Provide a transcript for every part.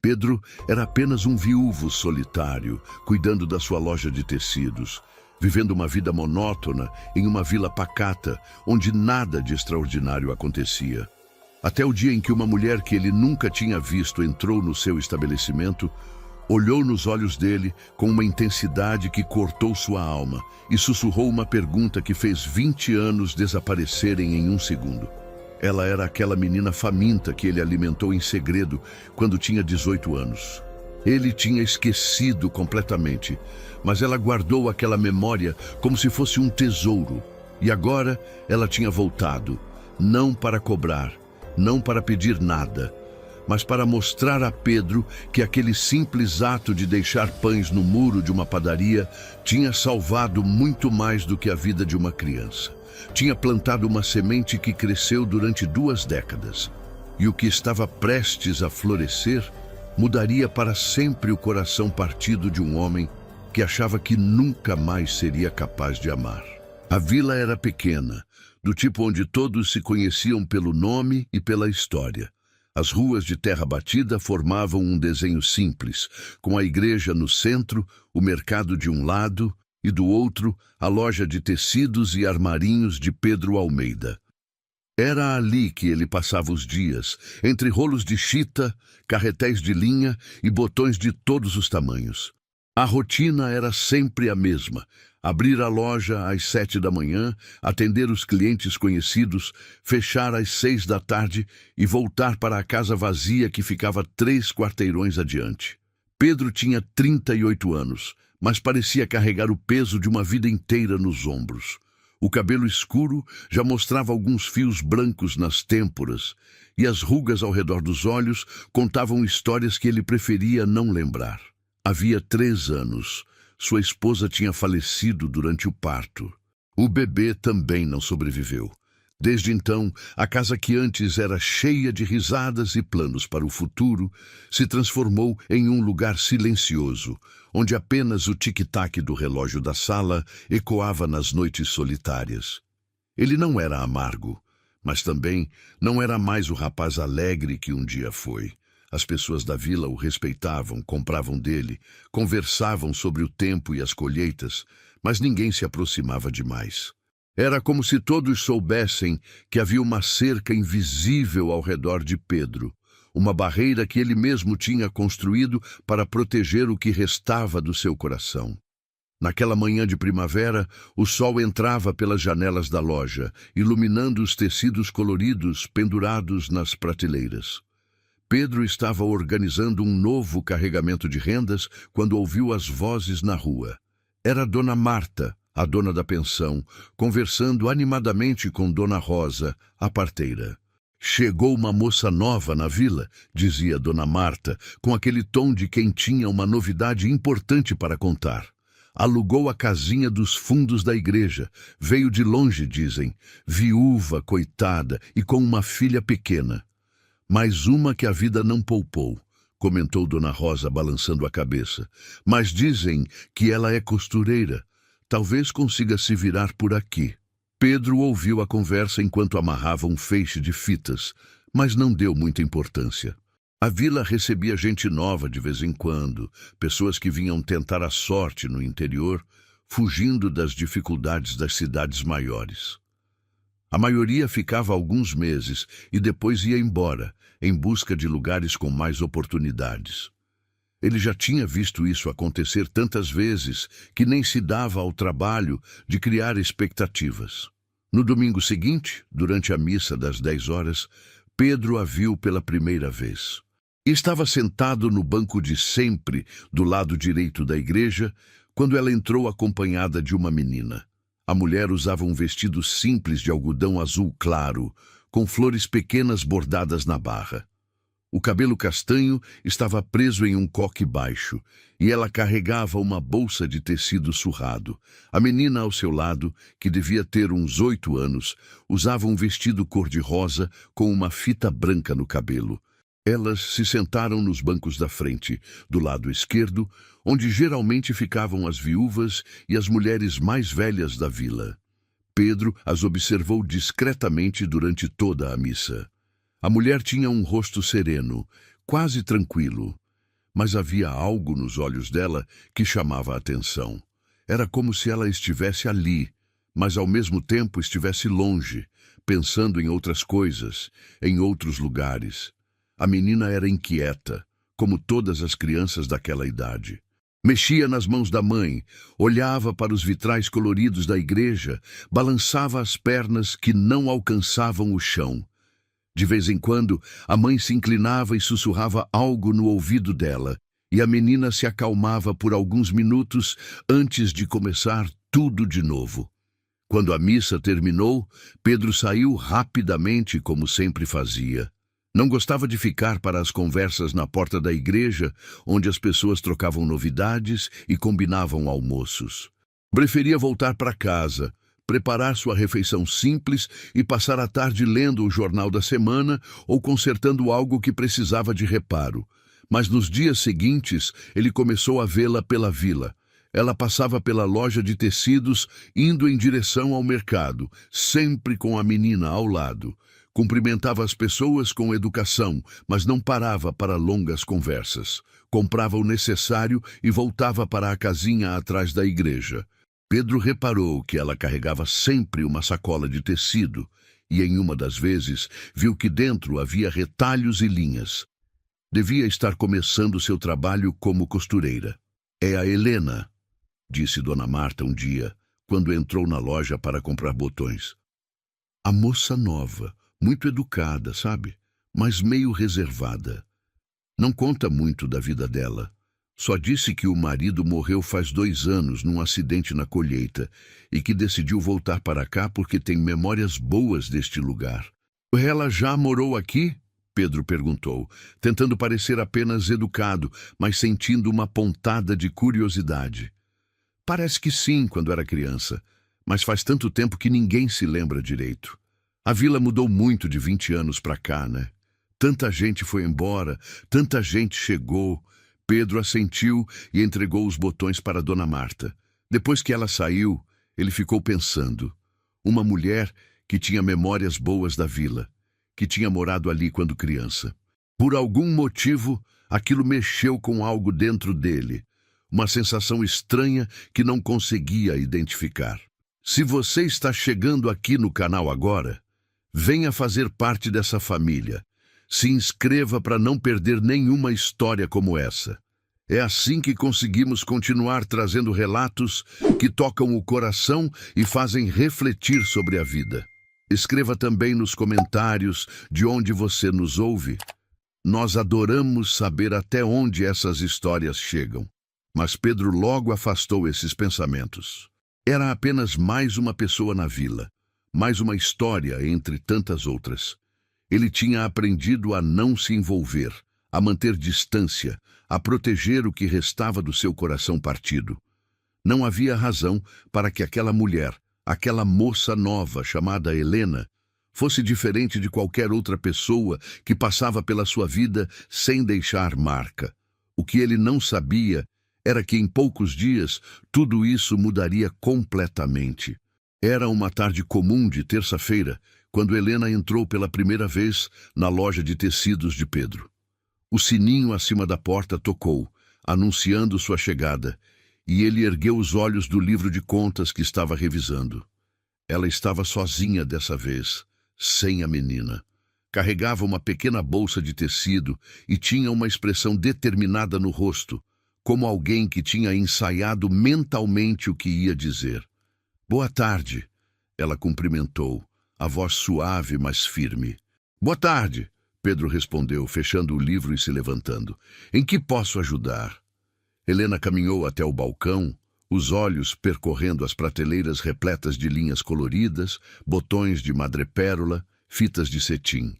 Pedro era apenas um viúvo solitário, cuidando da sua loja de tecidos, vivendo uma vida monótona em uma vila pacata, onde nada de extraordinário acontecia. Até o dia em que uma mulher que ele nunca tinha visto entrou no seu estabelecimento, olhou nos olhos dele com uma intensidade que cortou sua alma e sussurrou uma pergunta que fez 20 anos desaparecerem em um segundo. Ela era aquela menina faminta que ele alimentou em segredo quando tinha 18 anos. Ele tinha esquecido completamente, mas ela guardou aquela memória como se fosse um tesouro. E agora ela tinha voltado, não para cobrar, não para pedir nada, mas para mostrar a Pedro que aquele simples ato de deixar pães no muro de uma padaria tinha salvado muito mais do que a vida de uma criança. Tinha plantado uma semente que cresceu durante 2 décadas, e o que estava prestes a florescer mudaria para sempre o coração partido de um homem que achava que nunca mais seria capaz de amar. A vila era pequena, do tipo onde todos se conheciam pelo nome e pela história. As ruas de terra batida formavam um desenho simples, com a igreja no centro, o mercado de um lado e do outro a loja de tecidos e armarinhos de Pedro Almeida. Era ali que ele passava os dias, entre rolos de chita, carretéis de linha e botões de todos os tamanhos. A rotina era sempre a mesma: abrir a loja às 7 da manhã, atender os clientes conhecidos, fechar às 6 da tarde e voltar para a casa vazia que ficava 3 quarteirões adiante. Pedro tinha 38 anos, mas parecia carregar o peso de uma vida inteira nos ombros. O cabelo escuro já mostrava alguns fios brancos nas têmporas, e as rugas ao redor dos olhos contavam histórias que ele preferia não lembrar. Havia 3 anos. Sua esposa tinha falecido durante o parto. O bebê também não sobreviveu. Desde então, a casa que antes era cheia de risadas e planos para o futuro se transformou em um lugar silencioso, onde apenas o tic-tac do relógio da sala ecoava nas noites solitárias. Ele não era amargo, mas também não era mais o rapaz alegre que um dia foi. As pessoas da vila o respeitavam, compravam dele, conversavam sobre o tempo e as colheitas, mas ninguém se aproximava demais. Era como se todos soubessem que havia uma cerca invisível ao redor de Pedro, uma barreira que ele mesmo tinha construído para proteger o que restava do seu coração. Naquela manhã de primavera, o sol entrava pelas janelas da loja, iluminando os tecidos coloridos pendurados nas prateleiras. Pedro estava organizando um novo carregamento de rendas quando ouviu as vozes na rua. Era Dona Marta, a dona da pensão, conversando animadamente com Dona Rosa, a parteira. «Chegou uma moça nova na vila», dizia Dona Marta, com aquele tom de quem tinha uma novidade importante para contar. «Alugou a casinha dos fundos da igreja. Veio de longe, dizem. Viúva, coitada, e com uma filha pequena. Mais uma que a vida não poupou», comentou Dona Rosa balançando a cabeça. «Mas dizem que ela é costureira. Talvez consiga se virar por aqui». Pedro ouviu a conversa enquanto amarrava um feixe de fitas, mas não deu muita importância. A vila recebia gente nova de vez em quando, pessoas que vinham tentar a sorte no interior, fugindo das dificuldades das cidades maiores. A maioria ficava alguns meses e depois ia embora, em busca de lugares com mais oportunidades. Ele já tinha visto isso acontecer tantas vezes que nem se dava ao trabalho de criar expectativas. No domingo seguinte, durante a missa das 10 horas, Pedro a viu pela primeira vez. Estava sentado no banco de sempre, do lado direito da igreja, quando ela entrou acompanhada de uma menina. A mulher usava um vestido simples de algodão azul claro, com flores pequenas bordadas na barra. O cabelo castanho estava preso em um coque baixo, e ela carregava uma bolsa de tecido surrado. A menina ao seu lado, que devia ter uns 8 anos, usava um vestido cor-de-rosa com uma fita branca no cabelo. Elas se sentaram nos bancos da frente, do lado esquerdo, onde geralmente ficavam as viúvas e as mulheres mais velhas da vila. Pedro as observou discretamente durante toda a missa. A mulher tinha um rosto sereno, quase tranquilo, mas havia algo nos olhos dela que chamava a atenção. Era como se ela estivesse ali, mas ao mesmo tempo estivesse longe, pensando em outras coisas, em outros lugares. A menina era inquieta, como todas as crianças daquela idade. Mexia nas mãos da mãe, olhava para os vitrais coloridos da igreja, balançava as pernas que não alcançavam o chão. De vez em quando, a mãe se inclinava e sussurrava algo no ouvido dela, e a menina se acalmava por alguns minutos antes de começar tudo de novo. Quando a missa terminou, Pedro saiu rapidamente, como sempre fazia. Não gostava de ficar para as conversas na porta da igreja, onde as pessoas trocavam novidades e combinavam almoços. Preferia voltar para casa, preparar sua refeição simples e passar a tarde lendo o jornal da semana ou consertando algo que precisava de reparo. Mas nos dias seguintes, ele começou a vê-la pela vila. Ela passava pela loja de tecidos, indo em direção ao mercado, sempre com a menina ao lado. Cumprimentava as pessoas com educação, mas não parava para longas conversas. Comprava o necessário e voltava para a casinha atrás da igreja. Pedro reparou que ela carregava sempre uma sacola de tecido e, em uma das vezes, viu que dentro havia retalhos e linhas. Devia estar começando seu trabalho como costureira. "É a Helena", disse Dona Marta um dia, quando entrou na loja para comprar botões. "A moça nova, muito educada, sabe? Mas meio reservada. Não conta muito da vida dela. Só disse que o marido morreu faz 2 anos num acidente na colheita e que decidiu voltar para cá porque tem memórias boas deste lugar." "Ela já morou aqui?" Pedro perguntou, tentando parecer apenas educado, mas sentindo uma pontada de curiosidade. "Parece que sim, quando era criança, mas faz tanto tempo que ninguém se lembra direito. A vila mudou muito de 20 anos para cá, né? Tanta gente foi embora, tanta gente chegou." Pedro assentiu e entregou os botões para Dona Marta. Depois que ela saiu, ele ficou pensando. Uma mulher que tinha memórias boas da vila, que tinha morado ali quando criança. Por algum motivo, aquilo mexeu com algo dentro dele, uma sensação estranha que não conseguia identificar. Se você está chegando aqui no canal agora, venha fazer parte dessa família. Se inscreva para não perder nenhuma história como essa. É assim que conseguimos continuar trazendo relatos que tocam o coração e fazem refletir sobre a vida. Escreva também nos comentários de onde você nos ouve. Nós adoramos saber até onde essas histórias chegam. Mas Pedro logo afastou esses pensamentos. Era apenas mais uma pessoa na vila, mais uma história entre tantas outras. Ele tinha aprendido a não se envolver, a manter distância, a proteger o que restava do seu coração partido. Não havia razão para que aquela mulher, aquela moça nova chamada Helena, fosse diferente de qualquer outra pessoa que passava pela sua vida sem deixar marca. O que ele não sabia era que em poucos dias tudo isso mudaria completamente. Era uma tarde comum de terça-feira, quando Helena entrou pela primeira vez na loja de tecidos de Pedro. O sininho acima da porta tocou, anunciando sua chegada, e ele ergueu os olhos do livro de contas que estava revisando. Ela estava sozinha dessa vez, sem a menina. Carregava uma pequena bolsa de tecido e tinha uma expressão determinada no rosto, como alguém que tinha ensaiado mentalmente o que ia dizer. "Boa tarde", ela cumprimentou, a voz suave, mas firme. "Boa tarde", Pedro respondeu, fechando o livro e se levantando. "Em que posso ajudar?" Helena caminhou até o balcão, os olhos percorrendo as prateleiras repletas de linhas coloridas, botões de madrepérola, fitas de cetim.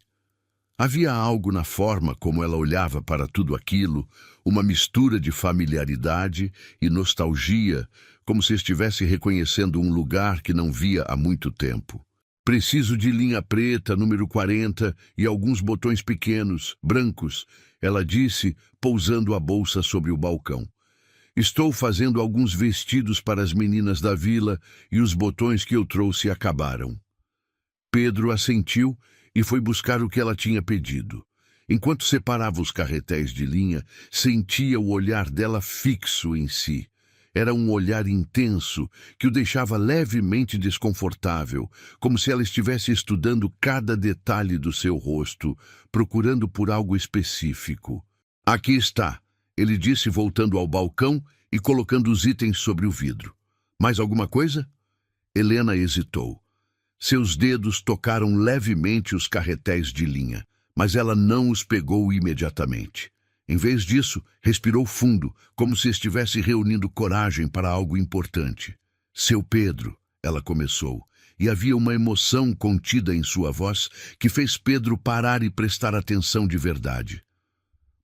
Havia algo na forma como ela olhava para tudo aquilo, uma mistura de familiaridade e nostalgia, como se estivesse reconhecendo um lugar que não via há muito tempo. "Preciso de linha preta, número 40, e alguns botões pequenos, brancos", ela disse, pousando a bolsa sobre o balcão. "Estou fazendo alguns vestidos para as meninas da vila e os botões que eu trouxe acabaram." Pedro assentiu e foi buscar o que ela tinha pedido. Enquanto separava os carretéis de linha, sentia o olhar dela fixo em si. Era um olhar intenso que o deixava levemente desconfortável, como se ela estivesse estudando cada detalhe do seu rosto, procurando por algo específico. Aqui está, ele disse voltando ao balcão e colocando os itens sobre o vidro. Mais alguma coisa? Helena hesitou. Seus dedos tocaram levemente os carretéis de linha, mas ela não os pegou imediatamente. Em vez disso, respirou fundo, como se estivesse reunindo coragem para algo importante. Seu Pedro, ela começou, e havia uma emoção contida em sua voz que fez Pedro parar e prestar atenção de verdade.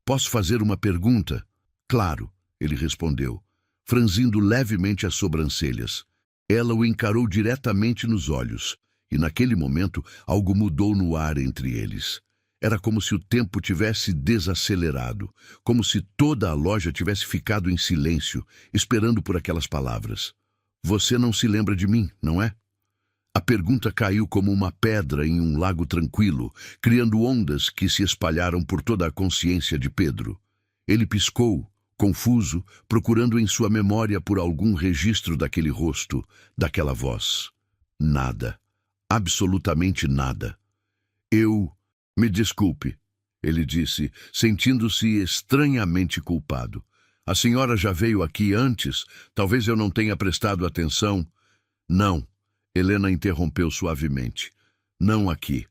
Posso fazer uma pergunta? Claro, ele respondeu, franzindo levemente as sobrancelhas. Ela o encarou diretamente nos olhos, e naquele momento algo mudou no ar entre eles. Era como se o tempo tivesse desacelerado, como se toda a loja tivesse ficado em silêncio, esperando por aquelas palavras. Você não se lembra de mim, não é? A pergunta caiu como uma pedra em um lago tranquilo, criando ondas que se espalharam por toda a consciência de Pedro. Ele piscou, confuso, procurando em sua memória por algum registro daquele rosto, daquela voz. Nada. Absolutamente nada. Me desculpe, ele disse, sentindo-se estranhamente culpado. A senhora já veio aqui antes? Talvez eu não tenha prestado atenção. Não, Helena interrompeu suavemente. Não aqui.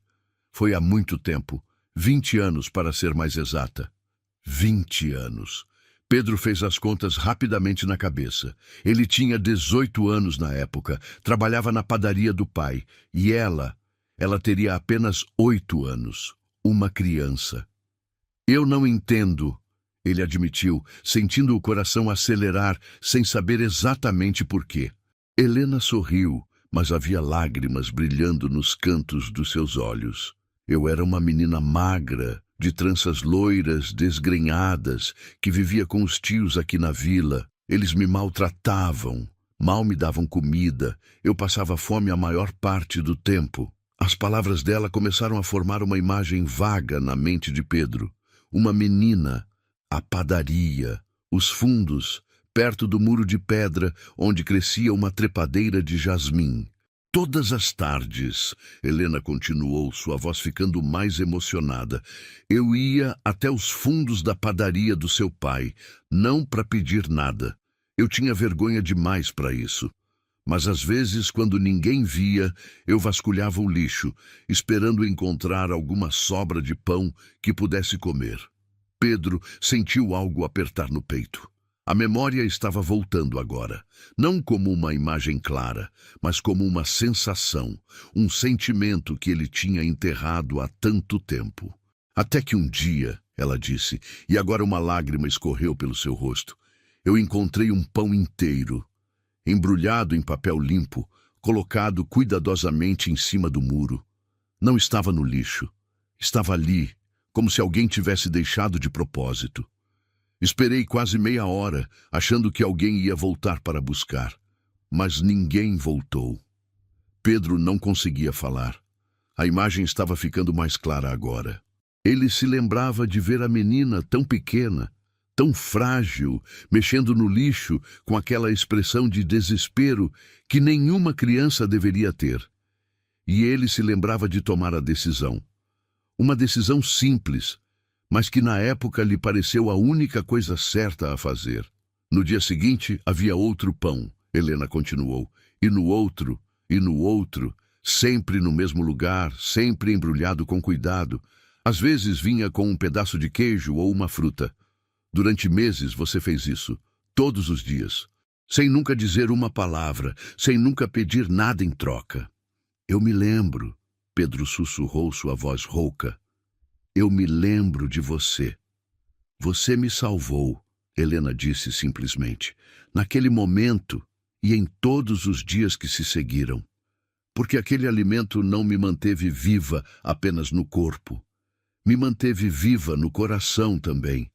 Foi há muito tempo. 20 anos, para ser mais exata. 20 anos. Pedro fez as contas rapidamente na cabeça. Ele tinha 18 anos na época, trabalhava na padaria do pai, e ela teria apenas 8 anos, uma criança. Eu não entendo, ele admitiu, sentindo o coração acelerar, sem saber exatamente por quê. Helena sorriu, mas havia lágrimas brilhando nos cantos dos seus olhos. Eu era uma menina magra, de tranças loiras, desgrenhadas, que vivia com os tios aqui na vila. Eles me maltratavam, mal me davam comida, eu passava fome a maior parte do tempo. As palavras dela começaram a formar uma imagem vaga na mente de Pedro. Uma menina, a padaria, os fundos, perto do muro de pedra onde crescia uma trepadeira de jasmim. Todas as tardes, Helena continuou, sua voz ficando mais emocionada, eu ia até os fundos da padaria do seu pai, não para pedir nada. Eu tinha vergonha demais para isso. Mas às vezes, quando ninguém via, eu vasculhava o lixo, esperando encontrar alguma sobra de pão que pudesse comer. Pedro sentiu algo apertar no peito. A memória estava voltando agora, não como uma imagem clara, mas como uma sensação, um sentimento que ele tinha enterrado há tanto tempo. Até que um dia, ela disse, e agora uma lágrima escorreu pelo seu rosto, eu encontrei um pão inteiro, embrulhado em papel limpo, colocado cuidadosamente em cima do muro. Não estava no lixo, estava ali, como se alguém tivesse deixado de propósito. Esperei quase meia hora, achando que alguém ia voltar para buscar. Mas ninguém voltou. Pedro não conseguia falar. A imagem estava ficando mais clara agora. Ele se lembrava de ver a menina tão pequena, tão frágil, mexendo no lixo com aquela expressão de desespero que nenhuma criança deveria ter. E ele se lembrava de tomar a decisão. Uma decisão simples, mas que na época lhe pareceu a única coisa certa a fazer. No dia seguinte havia outro pão, Helena continuou, e no outro, sempre no mesmo lugar, sempre embrulhado com cuidado. Às vezes vinha com um pedaço de queijo ou uma fruta. Durante meses você fez isso, todos os dias, sem nunca dizer uma palavra, sem nunca pedir nada em troca. Eu me lembro, Pedro sussurrou sua voz rouca. Eu me lembro de você. Você me salvou, Helena disse simplesmente, naquele momento e em todos os dias que se seguiram. Porque aquele alimento não me manteve viva apenas no corpo. Me manteve viva no coração também.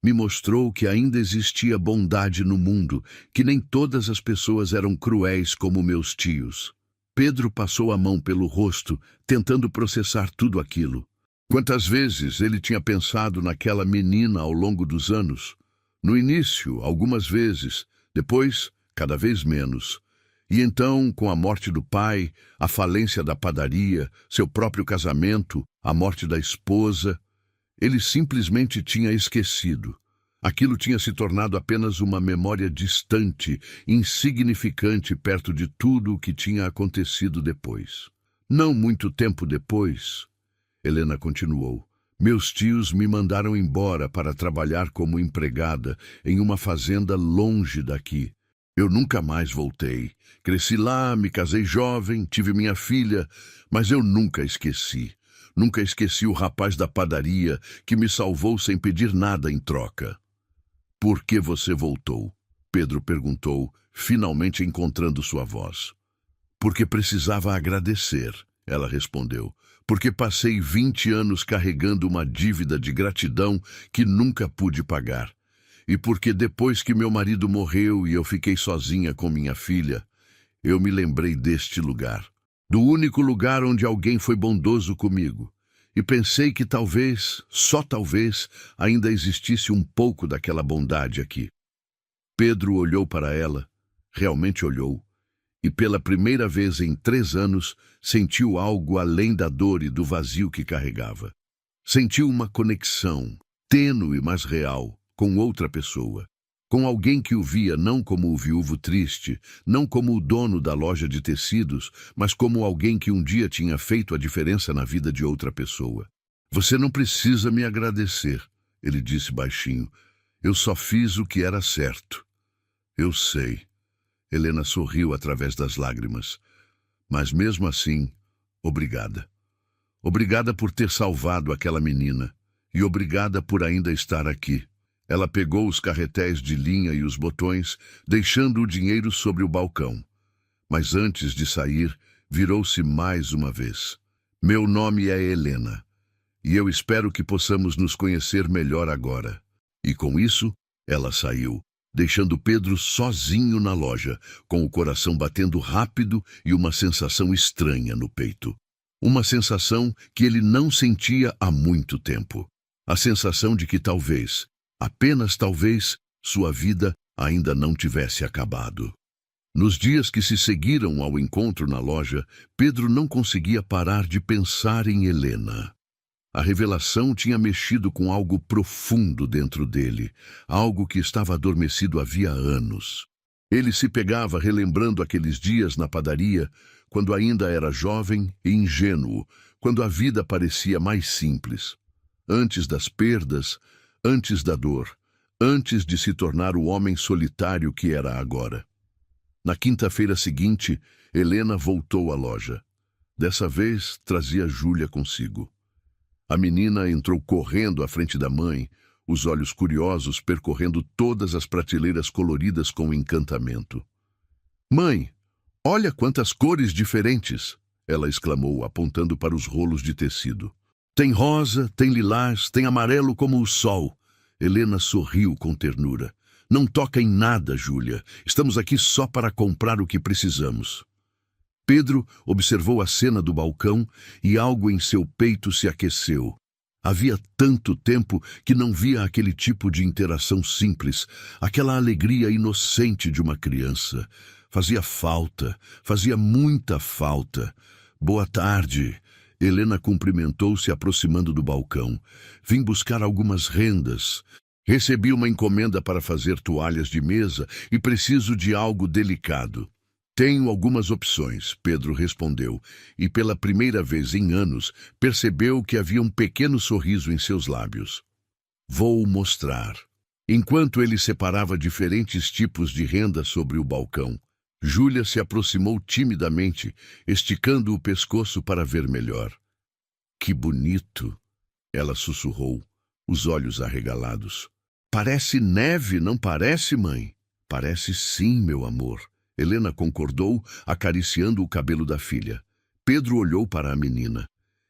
Me mostrou que ainda existia bondade no mundo, que nem todas as pessoas eram cruéis como meus tios. Pedro passou a mão pelo rosto, tentando processar tudo aquilo. Quantas vezes ele tinha pensado naquela menina ao longo dos anos? No início, algumas vezes, depois, cada vez menos. E então, com a morte do pai, a falência da padaria, seu próprio casamento, a morte da esposa, ele simplesmente tinha esquecido. Aquilo tinha se tornado apenas uma memória distante, insignificante perto de tudo o que tinha acontecido depois. Não muito tempo depois, Helena continuou, meus tios me mandaram embora para trabalhar como empregada em uma fazenda longe daqui. Eu nunca mais voltei. Cresci lá, me casei jovem, tive minha filha, mas eu nunca esqueci. Nunca esqueci o rapaz da padaria que me salvou sem pedir nada em troca. Por que você voltou? Pedro perguntou, finalmente encontrando sua voz. Porque precisava agradecer, ela respondeu. Porque passei 20 anos carregando uma dívida de gratidão que nunca pude pagar. E porque depois que meu marido morreu e eu fiquei sozinha com minha filha, eu me lembrei deste lugar. Do único lugar onde alguém foi bondoso comigo. E pensei que talvez, só talvez, ainda existisse um pouco daquela bondade aqui. Pedro olhou para ela, realmente olhou, e pela primeira vez em 3 anos sentiu algo além da dor e do vazio que carregava. Sentiu uma conexão, tênue mas real, com outra pessoa. Com alguém que o via não como o viúvo triste, não como o dono da loja de tecidos, mas como alguém que um dia tinha feito a diferença na vida de outra pessoa. Você não precisa me agradecer, ele disse baixinho. Eu só fiz o que era certo. Eu sei. Helena sorriu através das lágrimas. Mas mesmo assim, obrigada. Obrigada por ter salvado aquela menina. E obrigada por ainda estar aqui. Ela pegou os carretéis de linha e os botões, deixando o dinheiro sobre o balcão. Mas antes de sair, virou-se mais uma vez. Meu nome é Helena. E eu espero que possamos nos conhecer melhor agora. E com isso, ela saiu, deixando Pedro sozinho na loja, com o coração batendo rápido e uma sensação estranha no peito. Uma sensação que ele não sentia há muito tempo. A sensação de que talvez, apenas talvez, sua vida ainda não tivesse acabado. Nos dias que se seguiram ao encontro na loja, Pedro não conseguia parar de pensar em Helena. A revelação tinha mexido com algo profundo dentro dele, algo que estava adormecido havia anos. Ele se pegava relembrando aqueles dias na padaria, quando ainda era jovem e ingênuo, quando a vida parecia mais simples. Antes das perdas, antes da dor, antes de se tornar o homem solitário que era agora. Na quinta-feira seguinte, Helena voltou à loja. Dessa vez, trazia Júlia consigo. A menina entrou correndo à frente da mãe, os olhos curiosos percorrendo todas as prateleiras coloridas com encantamento. Mãe, olha quantas cores diferentes! Ela exclamou, apontando para os rolos de tecido. Tem rosa, tem lilás, tem amarelo como o sol. Helena sorriu com ternura. Não toca em nada, Júlia. Estamos aqui só para comprar o que precisamos. Pedro observou a cena do balcão e algo em seu peito se aqueceu. Havia tanto tempo que não via aquele tipo de interação simples, aquela alegria inocente de uma criança. Fazia falta, fazia muita falta. Boa tarde. Helena cumprimentou, se aproximando do balcão. Vim buscar algumas rendas. Recebi uma encomenda para fazer toalhas de mesa e preciso de algo delicado. Tenho algumas opções, Pedro respondeu, e pela primeira vez em anos percebeu que havia um pequeno sorriso em seus lábios. Vou mostrar. Enquanto ele separava diferentes tipos de renda sobre o balcão, Júlia se aproximou timidamente, esticando o pescoço para ver melhor. Que bonito! Ela sussurrou, os olhos arregalados. Parece neve, não parece, mãe? Parece sim, meu amor. Helena concordou, acariciando o cabelo da filha. Pedro olhou para a menina.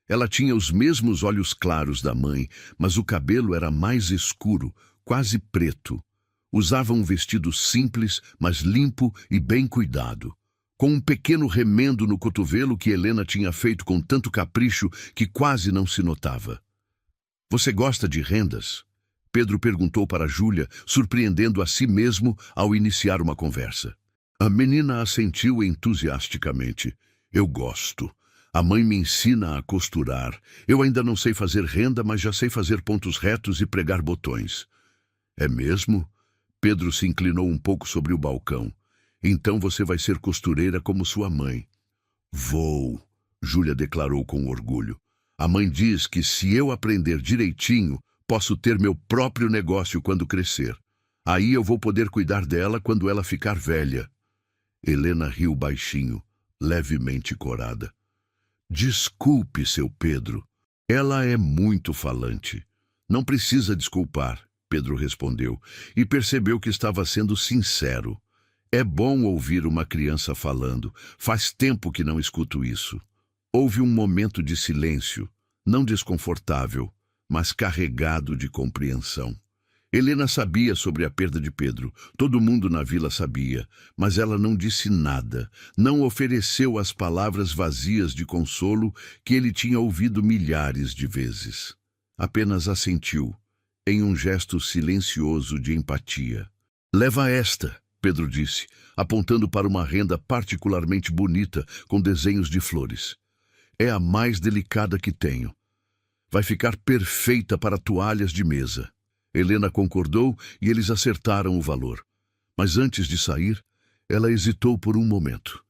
Ela tinha os mesmos olhos claros da mãe, mas o cabelo era mais escuro, quase preto. Usava um vestido simples, mas limpo e bem cuidado, com um pequeno remendo no cotovelo que Helena tinha feito com tanto capricho que quase não se notava. Você gosta de rendas? Pedro perguntou para Júlia, surpreendendo a si mesmo ao iniciar uma conversa. A menina assentiu entusiasticamente. Eu gosto. A mãe me ensina a costurar. Eu ainda não sei fazer renda, mas já sei fazer pontos retos e pregar botões. É mesmo? Pedro se inclinou um pouco sobre o balcão. Então você vai ser costureira como sua mãe. Vou, Júlia declarou com orgulho. A mãe diz que se eu aprender direitinho, posso ter meu próprio negócio quando crescer. Aí eu vou poder cuidar dela quando ela ficar velha. Helena riu baixinho, levemente corada. Desculpe, seu Pedro. Ela é muito falante. Não precisa desculpar, Pedro respondeu, e percebeu que estava sendo sincero. É bom ouvir uma criança falando. Faz tempo que não escuto isso. Houve um momento de silêncio, não desconfortável, mas carregado de compreensão. Helena sabia sobre a perda de Pedro. Todo mundo na vila sabia, mas ela não disse nada. Não ofereceu as palavras vazias de consolo que ele tinha ouvido milhares de vezes. Apenas assentiu, em um gesto silencioso de empatia. Leva esta, Pedro disse, apontando para uma renda particularmente bonita com desenhos de flores. É a mais delicada que tenho. Vai ficar perfeita para toalhas de mesa. Helena concordou e eles acertaram o valor. Mas antes de sair, ela hesitou por um momento.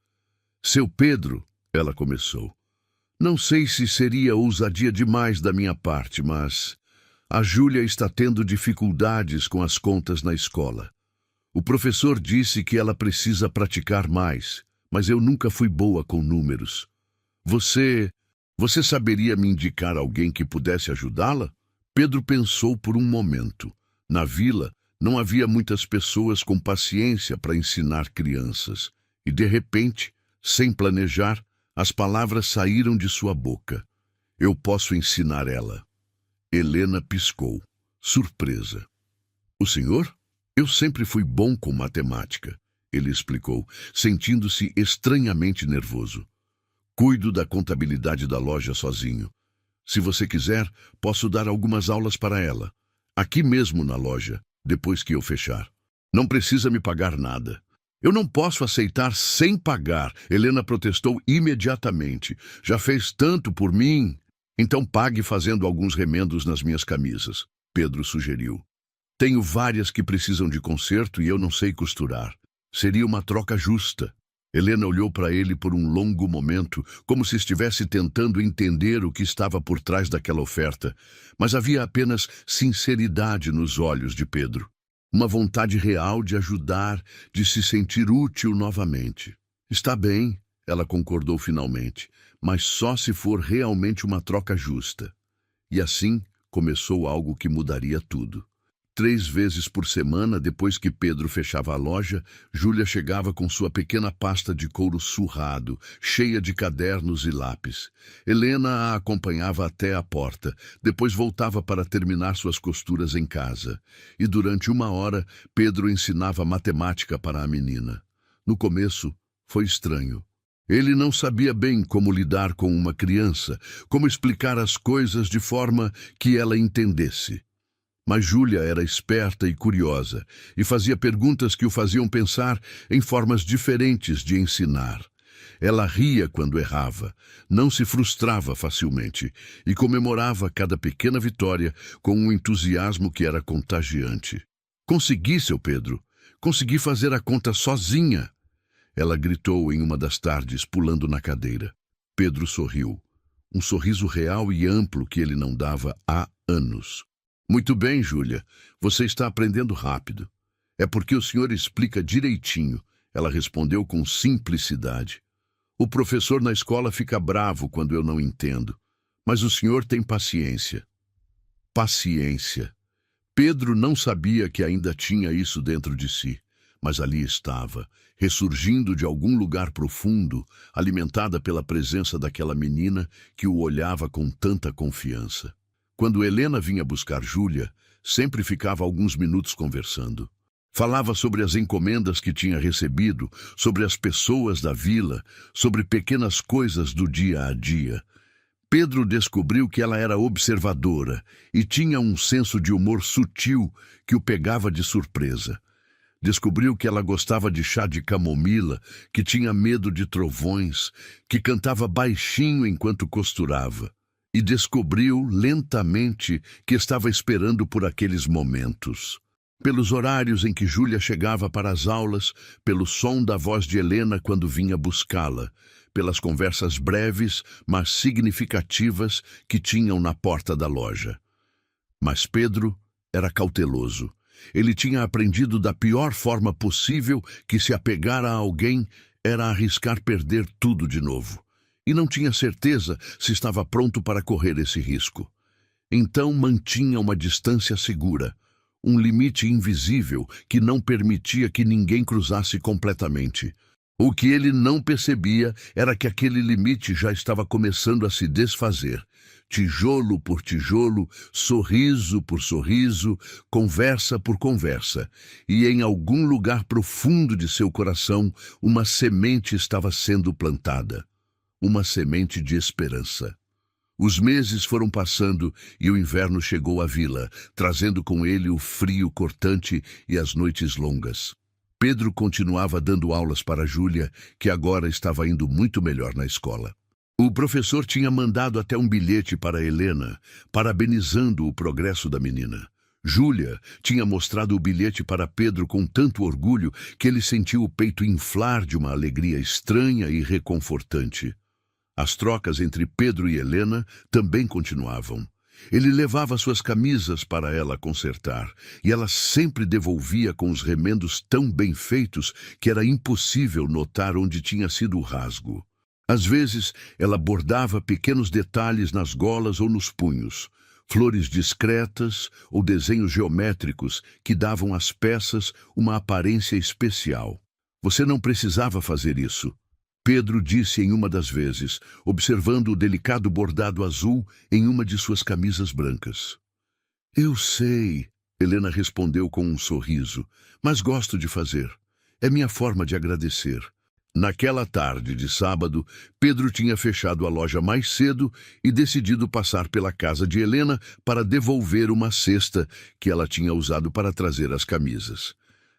Seu Pedro, ela começou. Não sei se seria ousadia demais da minha parte, mas a Júlia está tendo dificuldades com as contas na escola. O professor disse que ela precisa praticar mais, mas eu nunca fui boa com números. Você saberia me indicar alguém que pudesse ajudá-la? Pedro pensou por um momento. Na vila, não havia muitas pessoas com paciência para ensinar crianças. E, de repente, sem planejar, as palavras saíram de sua boca. Eu posso ensinar ela. Helena piscou, surpresa. O senhor? Eu sempre fui bom com matemática, ele explicou, sentindo-se estranhamente nervoso. Cuido da contabilidade da loja sozinho. Se você quiser, posso dar algumas aulas para ela. Aqui mesmo na loja, depois que eu fechar. Não precisa me pagar nada. Eu não posso aceitar sem pagar, Helena protestou imediatamente. Já fez tanto por mim. Então pague fazendo alguns remendos nas minhas camisas, Pedro sugeriu. Tenho várias que precisam de conserto e eu não sei costurar. Seria uma troca justa. Helena olhou para ele por um longo momento, como se estivesse tentando entender o que estava por trás daquela oferta, mas havia apenas sinceridade nos olhos de Pedro. Uma vontade real de ajudar, de se sentir útil novamente. Está bem, ela concordou finalmente, mas só se for realmente uma troca justa. E assim começou algo que mudaria tudo. 3 vezes por semana, depois que Pedro fechava a loja, Júlia chegava com sua pequena pasta de couro surrado, cheia de cadernos e lápis. Helena a acompanhava até a porta, depois voltava para terminar suas costuras em casa. E durante 1 hora, Pedro ensinava matemática para a menina. No começo, foi estranho. Ele não sabia bem como lidar com uma criança, como explicar as coisas de forma que ela entendesse. Mas Júlia era esperta e curiosa, e fazia perguntas que o faziam pensar em formas diferentes de ensinar. Ela ria quando errava, não se frustrava facilmente, e comemorava cada pequena vitória com um entusiasmo que era contagiante. Consegui, seu Pedro. Consegui fazer a conta sozinha. Ela gritou em uma das tardes, pulando na cadeira. Pedro sorriu. Um sorriso real e amplo que ele não dava há anos. Muito bem, Júlia. Você está aprendendo rápido. É porque o senhor explica direitinho, ela respondeu com simplicidade. O professor na escola fica bravo quando eu não entendo. Mas o senhor tem paciência. Paciência. Pedro não sabia que ainda tinha isso dentro de si, mas ali estava, ressurgindo de algum lugar profundo, alimentada pela presença daquela menina que o olhava com tanta confiança. Quando Helena vinha buscar Júlia, sempre ficava alguns minutos conversando. Falava sobre as encomendas que tinha recebido, sobre as pessoas da vila, sobre pequenas coisas do dia a dia. Pedro descobriu que ela era observadora e tinha um senso de humor sutil que o pegava de surpresa. Descobriu que ela gostava de chá de camomila, que tinha medo de trovões, que cantava baixinho enquanto costurava. E descobriu lentamente que estava esperando por aqueles momentos. Pelos horários em que Júlia chegava para as aulas, pelo som da voz de Helena quando vinha buscá-la, pelas conversas breves, mas significativas que tinham na porta da loja. Mas Pedro era cauteloso. Ele tinha aprendido da pior forma possível que se apegar a alguém era arriscar perder tudo de novo. E não tinha certeza se estava pronto para correr esse risco. Então mantinha uma distância segura, um limite invisível que não permitia que ninguém cruzasse completamente. O que ele não percebia era que aquele limite já estava começando a se desfazer. Tijolo por tijolo, sorriso por sorriso, conversa por conversa. E em algum lugar profundo de seu coração, uma semente estava sendo plantada. Uma semente de esperança. Os meses foram passando e o inverno chegou à vila, trazendo com ele o frio cortante e as noites longas. Pedro continuava dando aulas para Júlia, que agora estava indo muito melhor na escola. O professor tinha mandado até um bilhete para Helena, parabenizando o progresso da menina. Júlia tinha mostrado o bilhete para Pedro com tanto orgulho que ele sentiu o peito inflar de uma alegria estranha e reconfortante. As trocas entre Pedro e Helena também continuavam. Ele levava suas camisas para ela consertar, e ela sempre devolvia com os remendos tão bem feitos que era impossível notar onde tinha sido o rasgo. Às vezes, ela bordava pequenos detalhes nas golas ou nos punhos, flores discretas ou desenhos geométricos que davam às peças uma aparência especial. Você não precisava fazer isso, Pedro disse em uma das vezes, observando o delicado bordado azul em uma de suas camisas brancas. Eu sei, Helena respondeu com um sorriso, mas gosto de fazer. É minha forma de agradecer. Naquela tarde de sábado, Pedro tinha fechado a loja mais cedo e decidido passar pela casa de Helena para devolver uma cesta que ela tinha usado para trazer as camisas.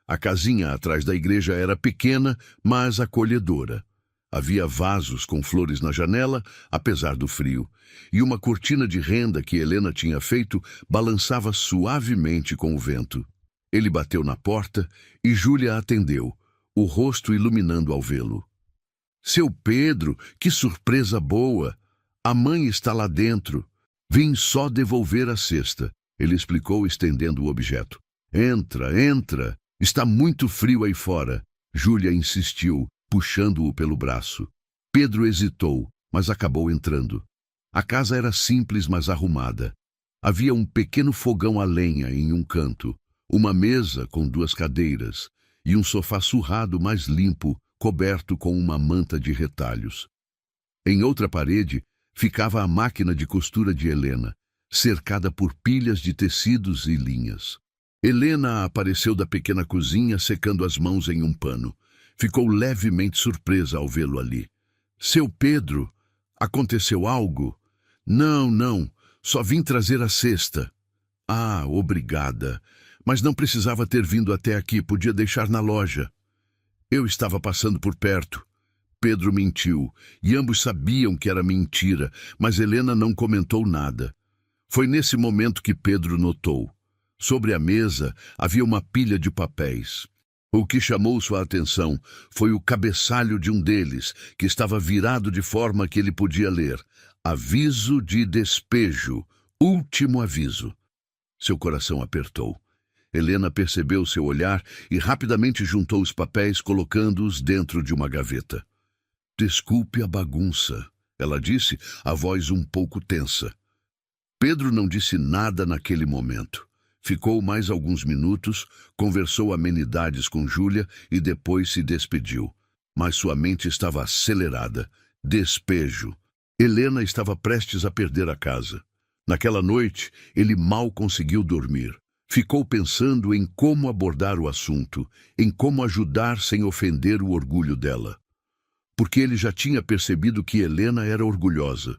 A casinha atrás da igreja era pequena, mas acolhedora. Havia vasos com flores na janela, apesar do frio, e uma cortina de renda que Helena tinha feito balançava suavemente com o vento. Ele bateu na porta e Júlia atendeu, o rosto iluminando ao vê-lo. Seu Pedro, que surpresa boa! A mãe está lá dentro. Vim só devolver a cesta, ele explicou estendendo o objeto. Entra, entra. Está muito frio aí fora. Júlia insistiu, puxando-o pelo braço. Pedro hesitou, mas acabou entrando. A casa era simples, mas arrumada. Havia um pequeno fogão a lenha em um canto, uma mesa com 2 cadeiras e um sofá surrado mais limpo, coberto com uma manta de retalhos. Em outra parede ficava a máquina de costura de Helena, cercada por pilhas de tecidos e linhas. Helena apareceu da pequena cozinha secando as mãos em um pano. Ficou levemente surpresa ao vê-lo ali. Seu Pedro, aconteceu algo? Não, só vim trazer a cesta. Ah, obrigada. Mas não precisava ter vindo até aqui, podia deixar na loja. Eu estava passando por perto. Pedro mentiu, e ambos sabiam que era mentira, mas Helena não comentou nada. Foi nesse momento que Pedro notou. Sobre a mesa havia uma pilha de papéis. O que chamou sua atenção foi o cabeçalho de um deles, que estava virado de forma que ele podia ler. Aviso de despejo. Último aviso. Seu coração apertou. Helena percebeu seu olhar e rapidamente juntou os papéis, colocando-os dentro de uma gaveta. Desculpe a bagunça, ela disse, a voz um pouco tensa. Pedro não disse nada naquele momento. Ficou mais alguns minutos, conversou amenidades com Júlia e depois se despediu. Mas sua mente estava acelerada. Despejo. Helena estava prestes a perder a casa. Naquela noite, ele mal conseguiu dormir. Ficou pensando em como abordar o assunto, em como ajudar sem ofender o orgulho dela. Porque ele já tinha percebido que Helena era orgulhosa.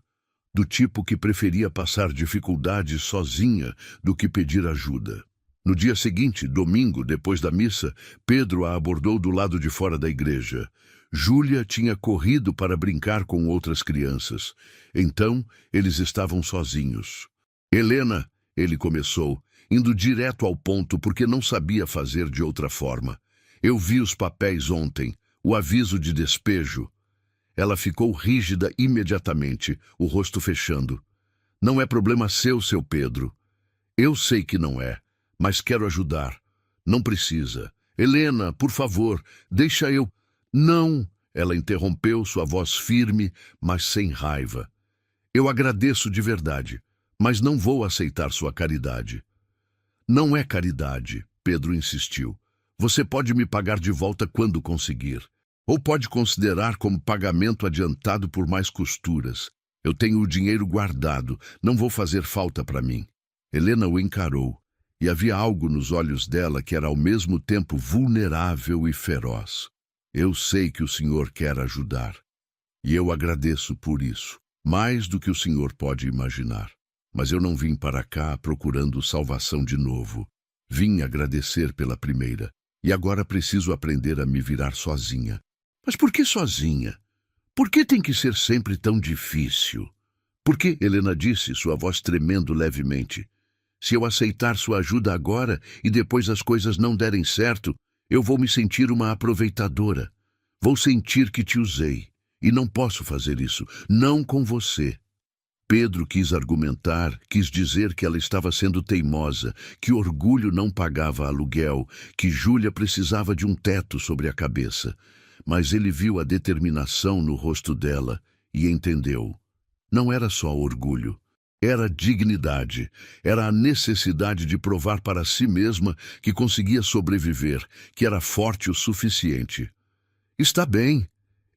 do tipo que preferia passar dificuldades sozinha do que pedir ajuda. No dia seguinte, domingo, depois da missa, Pedro a abordou do lado de fora da igreja. Júlia tinha corrido para brincar com outras crianças. Então, eles estavam sozinhos. Helena, ele começou, indo direto ao ponto porque não sabia fazer de outra forma. Eu vi os papéis ontem, o aviso de despejo. Ela ficou rígida imediatamente, o rosto fechando. Não é problema seu Pedro. Eu sei que não é, mas quero ajudar. Não precisa. Helena, por favor, deixa eu... Não, ela interrompeu, sua voz firme, mas sem raiva. Eu agradeço de verdade, mas não vou aceitar sua caridade. Não é caridade, Pedro insistiu. Você pode me pagar de volta quando conseguir. Ou pode considerar como pagamento adiantado por mais costuras. Eu tenho o dinheiro guardado, não vou fazer falta para mim. Helena o encarou, e havia algo nos olhos dela que era ao mesmo tempo vulnerável e feroz. Eu sei que o senhor quer ajudar, e eu agradeço por isso, mais do que o senhor pode imaginar. Mas eu não vim para cá procurando salvação de novo. Vim agradecer pela primeira, e agora preciso aprender a me virar sozinha. Mas por que sozinha? Por que tem que ser sempre tão difícil? Por que, Helena disse, sua voz tremendo levemente. Se eu aceitar sua ajuda agora e depois as coisas não derem certo, eu vou me sentir uma aproveitadora. Vou sentir que te usei. E não posso fazer isso. Não com você. Pedro quis argumentar, quis dizer que ela estava sendo teimosa, que orgulho não pagava aluguel, que Júlia precisava de um teto sobre a cabeça. Mas ele viu a determinação no rosto dela e entendeu. Não era só orgulho. Era dignidade, era a necessidade de provar para si mesma que conseguia sobreviver, que era forte o suficiente. Está bem,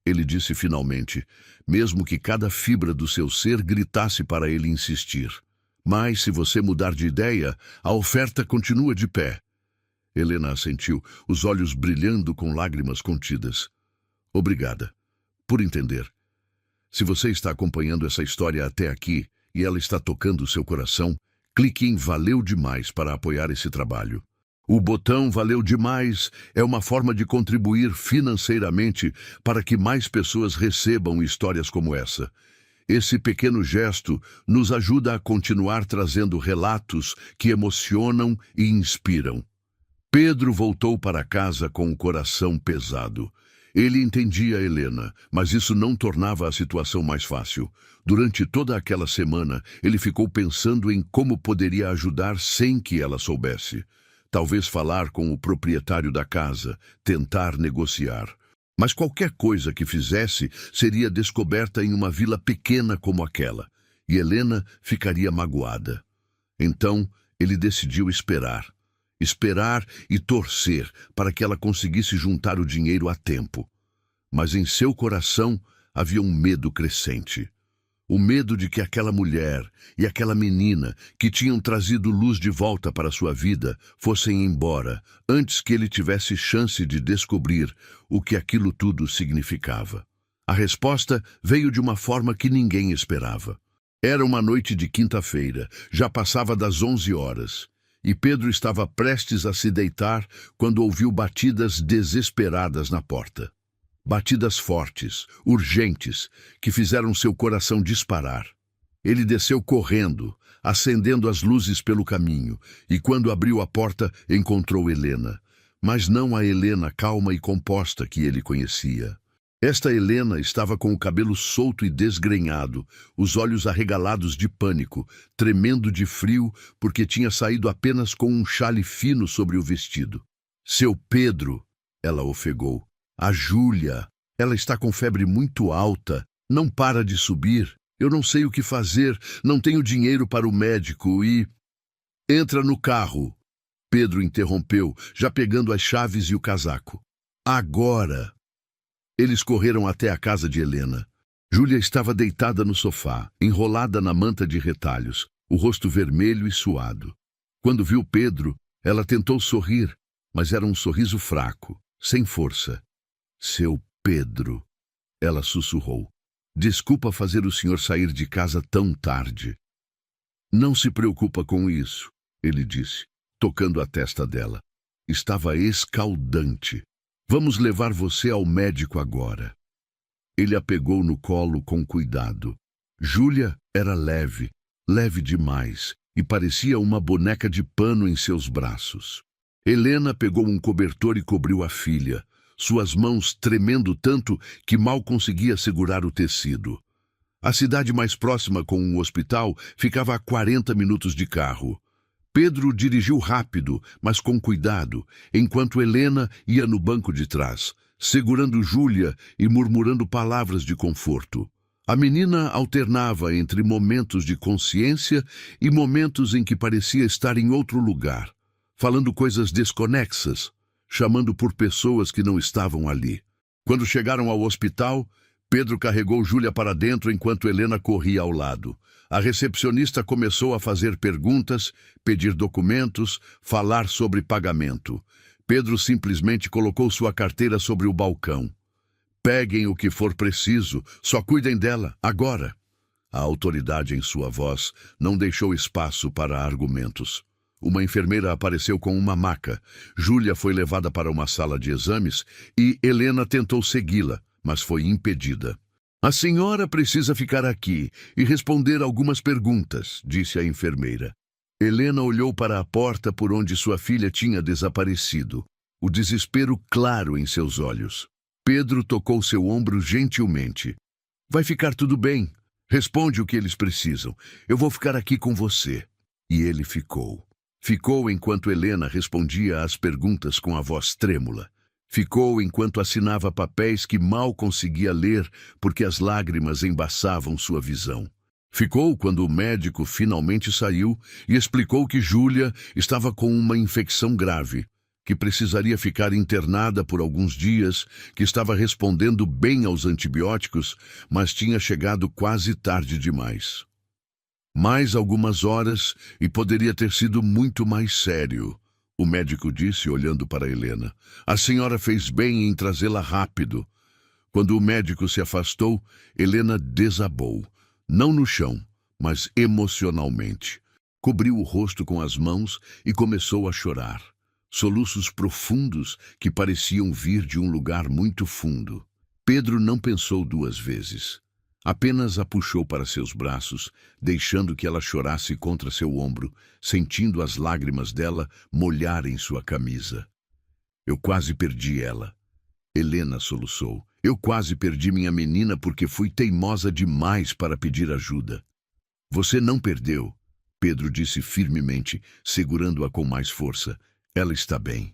ele disse finalmente, mesmo que cada fibra do seu ser gritasse para ele insistir. Mas se você mudar de ideia, a oferta continua de pé. Helena assentiu, os olhos brilhando com lágrimas contidas. Obrigada, por entender. Se você está acompanhando essa história até aqui, e ela está tocando o seu coração, clique em Valeu Demais para apoiar esse trabalho. O botão Valeu Demais é uma forma de contribuir financeiramente para que mais pessoas recebam histórias como essa. Esse pequeno gesto nos ajuda a continuar trazendo relatos que emocionam e inspiram. Pedro voltou para casa com o coração pesado. Ele entendia Helena, mas isso não tornava a situação mais fácil. Durante toda aquela semana, ele ficou pensando em como poderia ajudar sem que ela soubesse. Talvez falar com o proprietário da casa, tentar negociar. Mas qualquer coisa que fizesse seria descoberta em uma vila pequena como aquela, e Helena ficaria magoada. Então, ele decidiu esperar. Esperar e torcer para que ela conseguisse juntar o dinheiro a tempo. Mas em seu coração havia um medo crescente. O medo de que aquela mulher e aquela menina que tinham trazido luz de volta para sua vida fossem embora antes que ele tivesse chance de descobrir o que aquilo tudo significava. A resposta veio de uma forma que ninguém esperava. Era uma noite de quinta-feira, já passava das 11 horas. E Pedro estava prestes a se deitar quando ouviu batidas desesperadas na porta. Batidas fortes, urgentes, que fizeram seu coração disparar. Ele desceu correndo, acendendo as luzes pelo caminho, e quando abriu a porta, encontrou Helena. Mas não a Helena calma e composta que ele conhecia. Esta Helena estava com o cabelo solto e desgrenhado, os olhos arregalados de pânico, tremendo de frio porque tinha saído apenas com um xale fino sobre o vestido. Seu Pedro, ela ofegou. A Júlia, ela está com febre muito alta, não para de subir. Eu não sei o que fazer, não tenho dinheiro para o médico e... Entra no carro. Pedro interrompeu, já pegando as chaves e o casaco. Agora! Eles correram até a casa de Helena. Júlia estava deitada no sofá, enrolada na manta de retalhos, o rosto vermelho e suado. Quando viu Pedro, ela tentou sorrir, mas era um sorriso fraco, sem força. Seu Pedro, ela sussurrou. Desculpa fazer o senhor sair de casa tão tarde. Não se preocupa com isso, ele disse, tocando a testa dela. Estava escaldante. Vamos levar você ao médico agora. Ele a pegou no colo com cuidado. Júlia era leve, leve demais, e parecia uma boneca de pano em seus braços. Helena pegou um cobertor e cobriu a filha, suas mãos tremendo tanto que mal conseguia segurar o tecido. A cidade mais próxima com um hospital ficava a 40 minutos de carro. Pedro dirigiu rápido, mas com cuidado, enquanto Helena ia no banco de trás, segurando Júlia e murmurando palavras de conforto. A menina alternava entre momentos de consciência e momentos em que parecia estar em outro lugar, falando coisas desconexas, chamando por pessoas que não estavam ali. Quando chegaram ao hospital, Pedro carregou Júlia para dentro enquanto Helena corria ao lado. A recepcionista começou a fazer perguntas, pedir documentos, falar sobre pagamento. Pedro simplesmente colocou sua carteira sobre o balcão. Peguem o que for preciso, só cuidem dela, agora. A autoridade em sua voz não deixou espaço para argumentos. Uma enfermeira apareceu com uma maca. Júlia foi levada para uma sala de exames e Helena tentou segui-la, mas foi impedida. A senhora precisa ficar aqui e responder algumas perguntas, disse a enfermeira. Helena olhou para a porta por onde sua filha tinha desaparecido, o desespero claro em seus olhos. Pedro tocou seu ombro gentilmente. Vai ficar tudo bem. Responde o que eles precisam. Eu vou ficar aqui com você. E ele ficou. Ficou enquanto Helena respondia às perguntas com a voz trêmula. Ficou enquanto assinava papéis que mal conseguia ler porque as lágrimas embaçavam sua visão. Ficou quando o médico finalmente saiu e explicou que Júlia estava com uma infecção grave, que precisaria ficar internada por alguns dias, que estava respondendo bem aos antibióticos, mas tinha chegado quase tarde demais. Mais algumas horas e poderia ter sido muito mais sério. O médico disse, olhando para Helena. A senhora fez bem em trazê-la rápido. Quando o médico se afastou, Helena desabou. Não no chão, mas emocionalmente. Cobriu o rosto com as mãos e começou a chorar. Soluços profundos que pareciam vir de um lugar muito fundo. Pedro não pensou duas vezes. Apenas a puxou para seus braços, deixando que ela chorasse contra seu ombro, sentindo as lágrimas dela molharem sua camisa. Eu quase perdi ela. Helena soluçou. Eu quase perdi minha menina porque fui teimosa demais para pedir ajuda. Você não perdeu, Pedro disse firmemente, segurando-a com mais força. Ela está bem.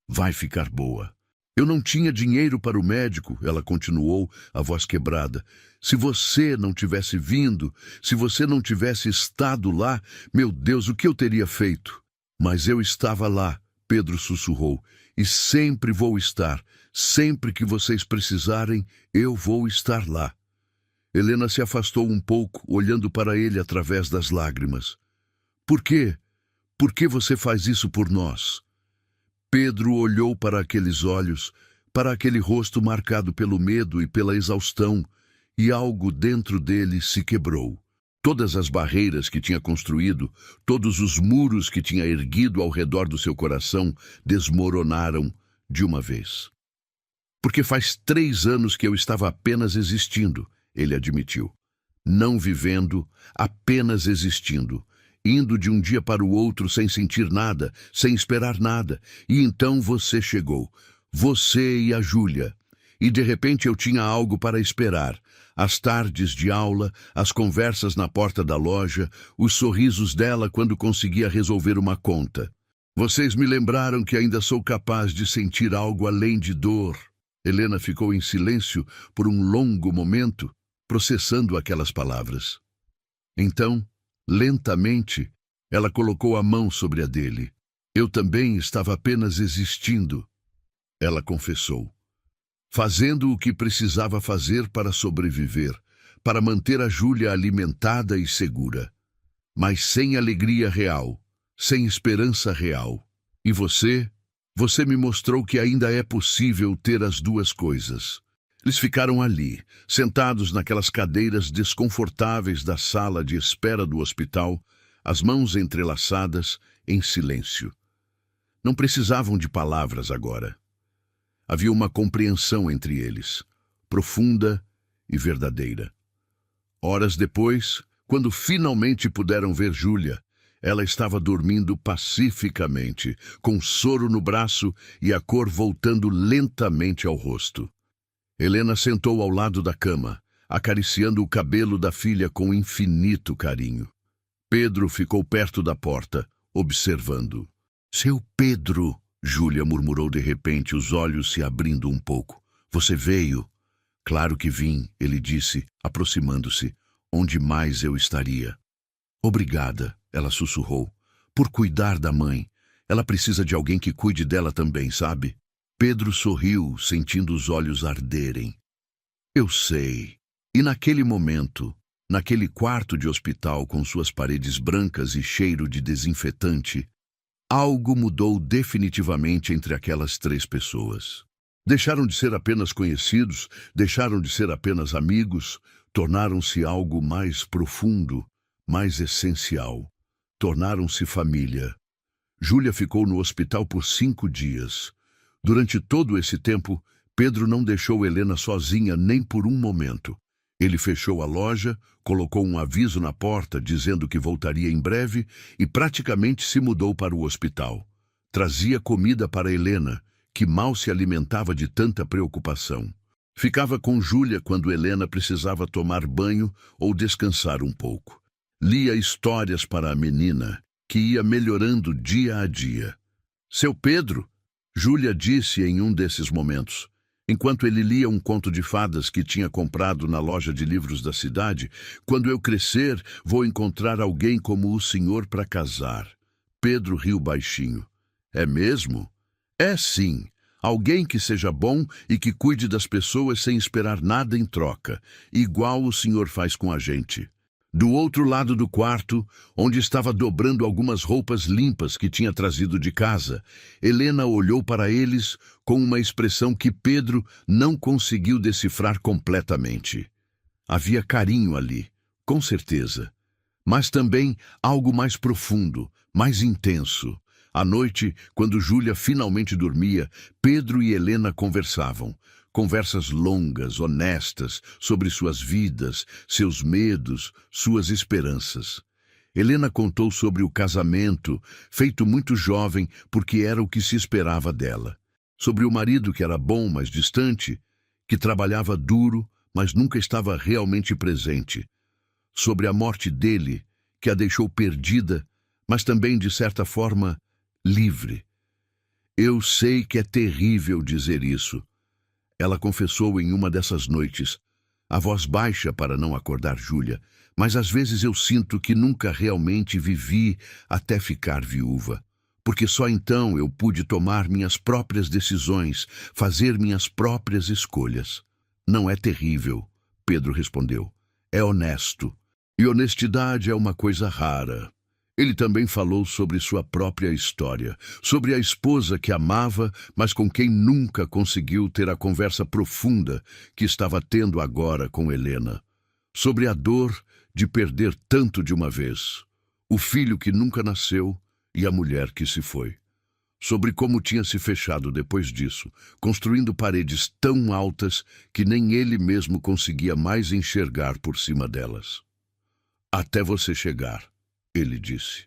Vai ficar boa. Eu não tinha dinheiro para o médico, ela continuou, a voz quebrada. Se você não tivesse vindo, se você não tivesse estado lá, meu Deus, o que eu teria feito? Mas eu estava lá, Pedro sussurrou, e sempre vou estar. Sempre que vocês precisarem, eu vou estar lá. Helena se afastou um pouco, olhando para ele através das lágrimas. Por quê? Por que você faz isso por nós? Pedro olhou para aqueles olhos, para aquele rosto marcado pelo medo e pela exaustão, e algo dentro dele se quebrou. Todas as barreiras que tinha construído, todos os muros que tinha erguido ao redor do seu coração, desmoronaram de uma vez. Porque faz 3 anos que eu estava apenas existindo, ele admitiu. Não vivendo, apenas existindo. Indo de um dia para o outro sem sentir nada, sem esperar nada. E então você chegou. Você e a Júlia. E de repente eu tinha algo para esperar. As tardes de aula, as conversas na porta da loja, os sorrisos dela quando conseguia resolver uma conta. Vocês me lembraram que ainda sou capaz de sentir algo além de dor. Helena ficou em silêncio por um longo momento, processando aquelas palavras. Então, lentamente, ela colocou a mão sobre a dele. Eu também estava apenas existindo, ela confessou. Fazendo o que precisava fazer para sobreviver, para manter a Júlia alimentada e segura. Mas sem alegria real, sem esperança real. E você me mostrou que ainda é possível ter as duas coisas. Eles ficaram ali, sentados naquelas cadeiras desconfortáveis da sala de espera do hospital, as mãos entrelaçadas, em silêncio. Não precisavam de palavras agora. Havia uma compreensão entre eles, profunda e verdadeira. Horas depois, quando finalmente puderam ver Júlia, ela estava dormindo pacificamente, com soro no braço e a cor voltando lentamente ao rosto. Helena sentou ao lado da cama, acariciando o cabelo da filha com infinito carinho. Pedro ficou perto da porta, observando. Seu Pedro, Júlia murmurou de repente, os olhos se abrindo um pouco. Você veio? Claro que vim, ele disse, aproximando-se. Onde mais eu estaria? Obrigada, ela sussurrou, por cuidar da mãe. Ela precisa de alguém que cuide dela também, sabe? Pedro sorriu, sentindo os olhos arderem. Eu sei. E naquele momento, naquele quarto de hospital com suas paredes brancas e cheiro de desinfetante, algo mudou definitivamente entre aquelas três pessoas. Deixaram de ser apenas conhecidos, deixaram de ser apenas amigos, tornaram-se algo mais profundo, mais essencial. Tornaram-se família. Júlia ficou no hospital por 5 dias. Durante todo esse tempo, Pedro não deixou Helena sozinha nem por um momento. Ele fechou a loja, colocou um aviso na porta dizendo que voltaria em breve e praticamente se mudou para o hospital. Trazia comida para Helena, que mal se alimentava de tanta preocupação. Ficava com Júlia quando Helena precisava tomar banho ou descansar um pouco. Lia histórias para a menina, que ia melhorando dia a dia. Seu Pedro, Júlia disse em um desses momentos, enquanto ele lia um conto de fadas que tinha comprado na loja de livros da cidade, quando eu crescer, vou encontrar alguém como o senhor para casar. Pedro riu baixinho. É mesmo? É sim. Alguém que seja bom e que cuide das pessoas sem esperar nada em troca, igual o senhor faz com a gente. Do outro lado do quarto, onde estava dobrando algumas roupas limpas que tinha trazido de casa, Helena olhou para eles com uma expressão que Pedro não conseguiu decifrar completamente. Havia carinho ali, com certeza, mas também algo mais profundo, mais intenso. À noite, quando Júlia finalmente dormia, Pedro e Helena conversavam. Conversas longas, honestas, sobre suas vidas, seus medos, suas esperanças. Helena contou sobre o casamento, feito muito jovem porque era o que se esperava dela. Sobre o marido que era bom, mas distante, que trabalhava duro, mas nunca estava realmente presente. Sobre a morte dele, que a deixou perdida, mas também, de certa forma, livre. Eu sei que é terrível dizer isso. Ela confessou em uma dessas noites, a voz baixa para não acordar Júlia, mas às vezes eu sinto que nunca realmente vivi até ficar viúva, porque só então eu pude tomar minhas próprias decisões, fazer minhas próprias escolhas. Não é terrível, Pedro respondeu. É honesto. E honestidade é uma coisa rara. Ele também falou sobre sua própria história, sobre a esposa que amava, mas com quem nunca conseguiu ter a conversa profunda que estava tendo agora com Helena. Sobre a dor de perder tanto de uma vez, o filho que nunca nasceu e a mulher que se foi. Sobre como tinha se fechado depois disso, construindo paredes tão altas que nem ele mesmo conseguia mais enxergar por cima delas. Até você chegar. Ele disse.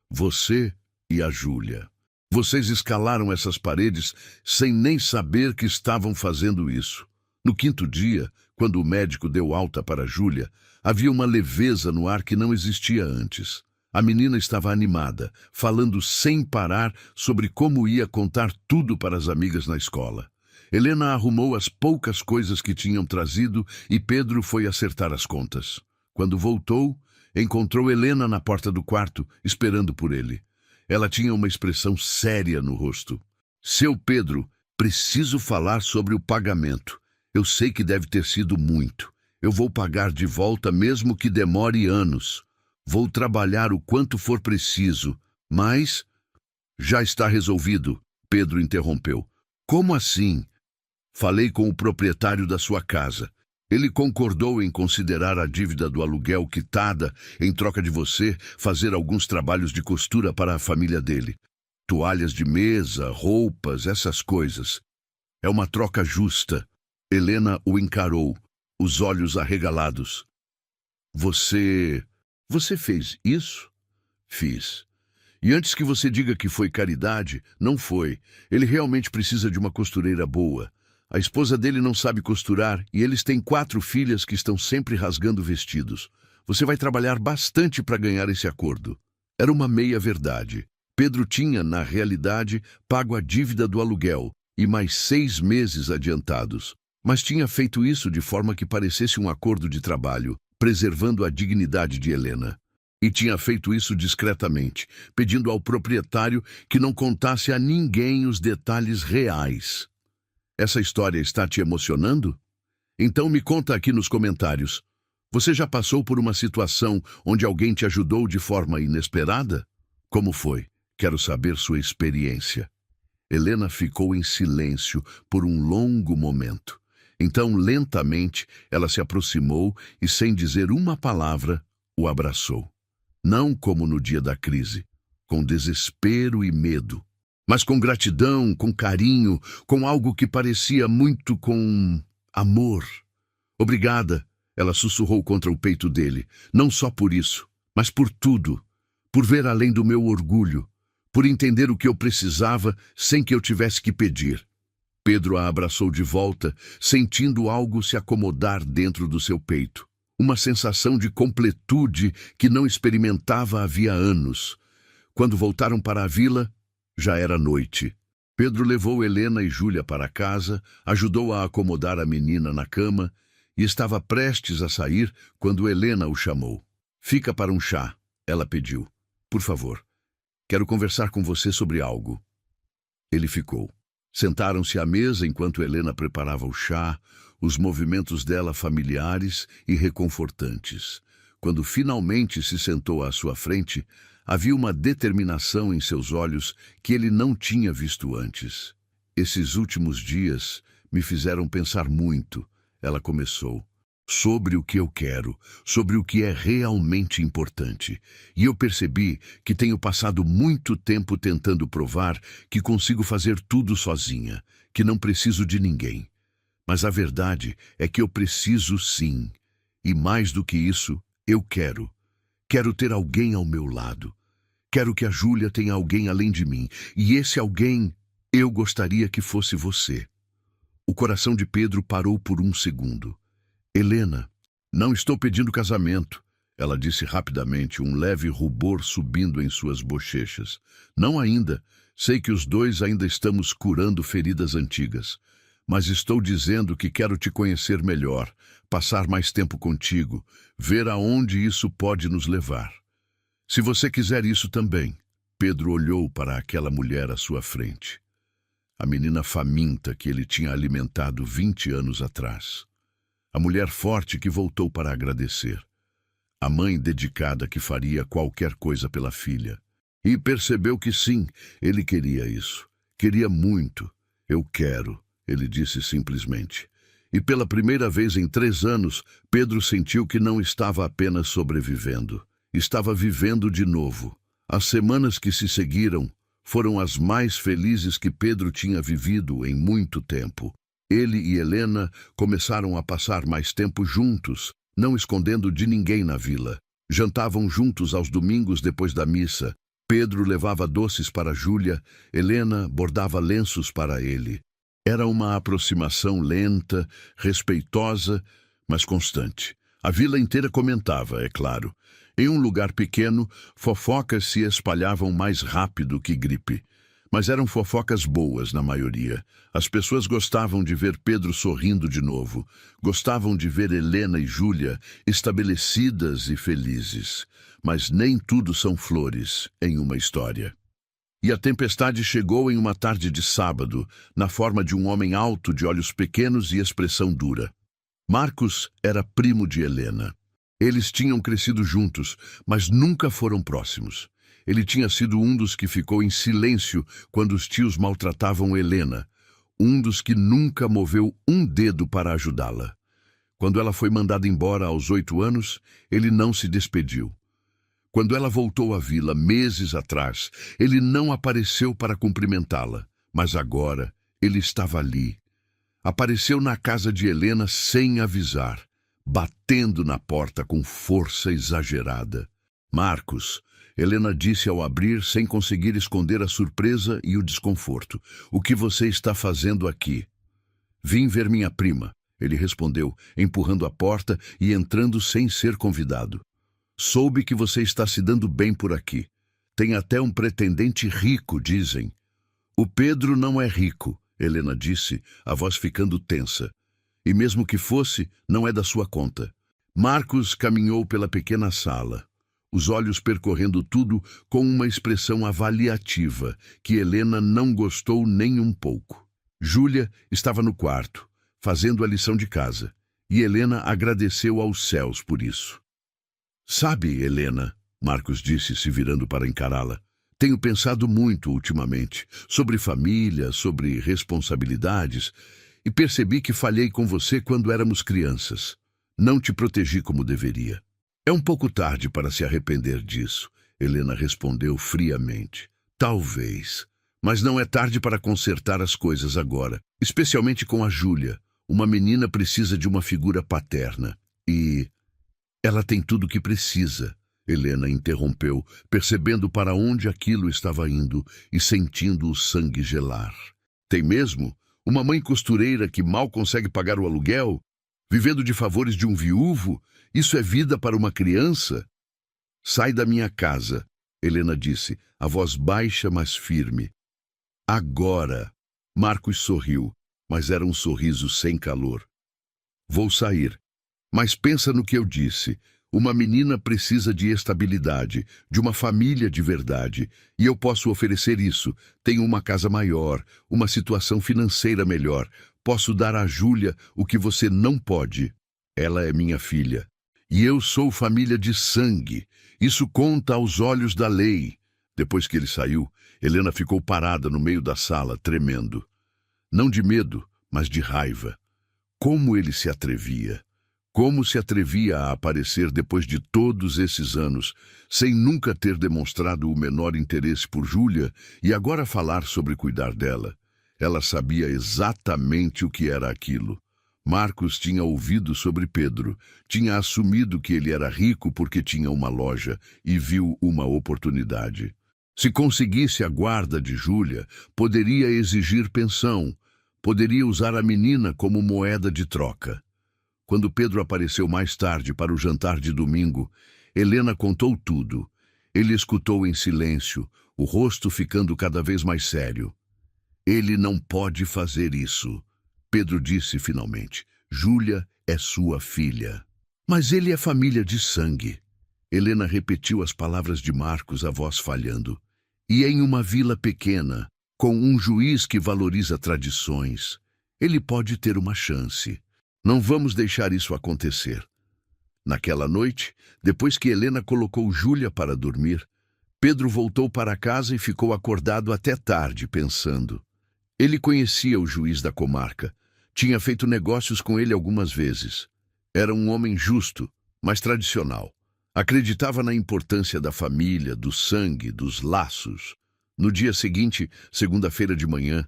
Você e a Júlia. Vocês escalaram essas paredes sem nem saber que estavam fazendo isso. No 5º dia, quando o médico deu alta para Júlia, havia uma leveza no ar que não existia antes. A menina estava animada, falando sem parar sobre como ia contar tudo para as amigas na escola. Helena arrumou as poucas coisas que tinham trazido e Pedro foi acertar as contas. Quando voltou, encontrou Helena na porta do quarto, esperando por ele. Ela tinha uma expressão séria no rosto. Seu Pedro, preciso falar sobre o pagamento. Eu sei que deve ter sido muito. Eu vou pagar de volta mesmo que demore anos. Vou trabalhar o quanto for preciso, mas... Já está resolvido, Pedro interrompeu. Como assim? Falei com o proprietário da sua casa. Ele concordou em considerar a dívida do aluguel quitada em troca de você fazer alguns trabalhos de costura para a família dele. Toalhas de mesa, roupas, essas coisas. É uma troca justa. Helena o encarou, os olhos arregalados. Você fez isso? Fiz. E antes que você diga que foi caridade, não foi. Ele realmente precisa de uma costureira boa. A esposa dele não sabe costurar e eles têm 4 filhas que estão sempre rasgando vestidos. Você vai trabalhar bastante para ganhar esse acordo. Era uma meia-verdade. Pedro tinha, na realidade, pago a dívida do aluguel e mais 6 meses adiantados. Mas tinha feito isso de forma que parecesse um acordo de trabalho, preservando a dignidade de Helena. E tinha feito isso discretamente, pedindo ao proprietário que não contasse a ninguém os detalhes reais. Essa história está te emocionando? Então me conta aqui nos comentários. Você já passou por uma situação onde alguém te ajudou de forma inesperada? Como foi? Quero saber sua experiência. Helena ficou em silêncio por um longo momento. Então, lentamente, ela se aproximou e, sem dizer uma palavra, o abraçou. Não como no dia da crise, com desespero e medo, mas com gratidão, com carinho, com algo que parecia muito com amor. Obrigada, ela sussurrou contra o peito dele, não só por isso, mas por tudo, por ver além do meu orgulho, por entender o que eu precisava sem que eu tivesse que pedir. Pedro a abraçou de volta, sentindo algo se acomodar dentro do seu peito. Uma sensação de completude que não experimentava havia anos. Quando voltaram para a vila, já era noite. Pedro levou Helena e Júlia para casa, ajudou a acomodar a menina na cama e estava prestes a sair quando Helena o chamou. Fica para um chá, ela pediu. Por favor, quero conversar com você sobre algo. Ele ficou. Sentaram-se à mesa enquanto Helena preparava o chá, os movimentos dela familiares e reconfortantes. Quando finalmente se sentou à sua frente, havia uma determinação em seus olhos que ele não tinha visto antes. Esses últimos dias me fizeram pensar muito, ela começou, sobre o que eu quero, sobre o que é realmente importante. E eu percebi que tenho passado muito tempo tentando provar que consigo fazer tudo sozinha, que não preciso de ninguém. Mas a verdade é que eu preciso sim. E mais do que isso, eu quero. Quero ter alguém ao meu lado. Quero que a Júlia tenha alguém além de mim. E esse alguém, eu gostaria que fosse você. O coração de Pedro parou por um segundo. Helena, não estou pedindo casamento, ela disse rapidamente, um leve rubor subindo em suas bochechas. Não ainda. Sei que os dois ainda estamos curando feridas antigas. Mas estou dizendo que quero te conhecer melhor, passar mais tempo contigo, ver aonde isso pode nos levar. Se você quiser isso também. Pedro olhou para aquela mulher à sua frente. A menina faminta que ele tinha alimentado 20 anos atrás. A mulher forte que voltou para agradecer. A mãe dedicada que faria qualquer coisa pela filha. E percebeu que sim, ele queria isso. Queria muito. Eu quero. Ele disse simplesmente. E pela primeira vez em 3 anos, Pedro sentiu que não estava apenas sobrevivendo. Estava vivendo de novo. As semanas que se seguiram foram as mais felizes que Pedro tinha vivido em muito tempo. Ele e Helena começaram a passar mais tempo juntos, não escondendo de ninguém na vila. Jantavam juntos aos domingos depois da missa. Pedro levava doces para Júlia, Helena bordava lenços para ele. Era uma aproximação lenta, respeitosa, mas constante. A vila inteira comentava, é claro. Em um lugar pequeno, fofocas se espalhavam mais rápido que gripe. Mas eram fofocas boas, na maioria. As pessoas gostavam de ver Pedro sorrindo de novo. Gostavam de ver Helena e Júlia estabelecidas e felizes. Mas nem tudo são flores em uma história. E a tempestade chegou em uma tarde de sábado, na forma de um homem alto, de olhos pequenos e expressão dura. Marcos era primo de Helena. Eles tinham crescido juntos, mas nunca foram próximos. Ele tinha sido um dos que ficou em silêncio quando os tios maltratavam Helena. um dos que nunca moveu um dedo para ajudá-la. Quando ela foi mandada embora aos 8 anos, ele não se despediu. Quando ela voltou à vila meses atrás, ele não apareceu para cumprimentá-la, mas agora ele estava ali. Apareceu na casa de Helena sem avisar, batendo na porta com força exagerada. Marcos, Helena disse ao abrir, sem conseguir esconder a surpresa e o desconforto. O que você está fazendo aqui? Vim ver minha prima, ele respondeu, empurrando a porta e entrando sem ser convidado. Soube que você está se dando bem por aqui. Tem até um pretendente rico, dizem. O Pedro não é rico, Helena disse, a voz ficando tensa. E mesmo que fosse, não é da sua conta. Marcos caminhou pela pequena sala, os olhos percorrendo tudo com uma expressão avaliativa, que Helena não gostou nem um pouco. Júlia estava no quarto, fazendo a lição de casa, e Helena agradeceu aos céus por isso. Sabe, Helena, Marcos disse, se virando para encará-la, tenho pensado muito ultimamente sobre família, sobre responsabilidades, e percebi que falhei com você quando éramos crianças. Não te protegi como deveria. É um pouco tarde para se arrepender disso, Helena respondeu friamente. Talvez, mas não é tarde para consertar as coisas agora, especialmente com a Júlia. Uma menina precisa de uma figura paterna, e... Ela tem tudo o que precisa, Helena interrompeu, percebendo para onde aquilo estava indo e sentindo o sangue gelar. Tem mesmo? Uma mãe costureira que mal consegue pagar o aluguel? Vivendo de favores de um viúvo? Isso é vida para uma criança? Sai da minha casa, Helena disse, a voz baixa, mas firme. Agora. Marcos sorriu, mas era um sorriso sem calor. Vou sair. Mas pensa no que eu disse. Uma menina precisa de estabilidade, de uma família de verdade, e eu posso oferecer isso. Tenho uma casa maior, uma situação financeira melhor. Posso dar a Júlia o que você não pode. Ela é minha filha. E eu sou família de sangue. Isso conta aos olhos da lei. Depois que ele saiu, Helena ficou parada no meio da sala, tremendo. Não de medo, mas de raiva. Como ele se atrevia? Como se atrevia a aparecer depois de todos esses anos, sem nunca ter demonstrado o menor interesse por Júlia e agora falar sobre cuidar dela? Ela sabia exatamente o que era aquilo. Marcos tinha ouvido sobre Pedro, tinha assumido que ele era rico porque tinha uma loja e viu uma oportunidade. Se conseguisse a guarda de Júlia, poderia exigir pensão, poderia usar a menina como moeda de troca. Quando Pedro apareceu mais tarde para o jantar de domingo, Helena contou tudo. Ele escutou em silêncio, o rosto ficando cada vez mais sério. Ele não pode fazer isso, Pedro disse finalmente. Júlia é sua filha. Mas ele é família de sangue. Helena repetiu as palavras de Marcos, a voz falhando. E em uma vila pequena, com um juiz que valoriza tradições, ele pode ter uma chance. Não vamos deixar isso acontecer. Naquela noite, depois que Helena colocou Júlia para dormir, Pedro voltou para casa e ficou acordado até tarde, pensando. Ele conhecia o juiz da comarca, tinha feito negócios com ele algumas vezes. Era um homem justo, mas tradicional. Acreditava na importância da família, do sangue, dos laços. No dia seguinte, segunda-feira de manhã,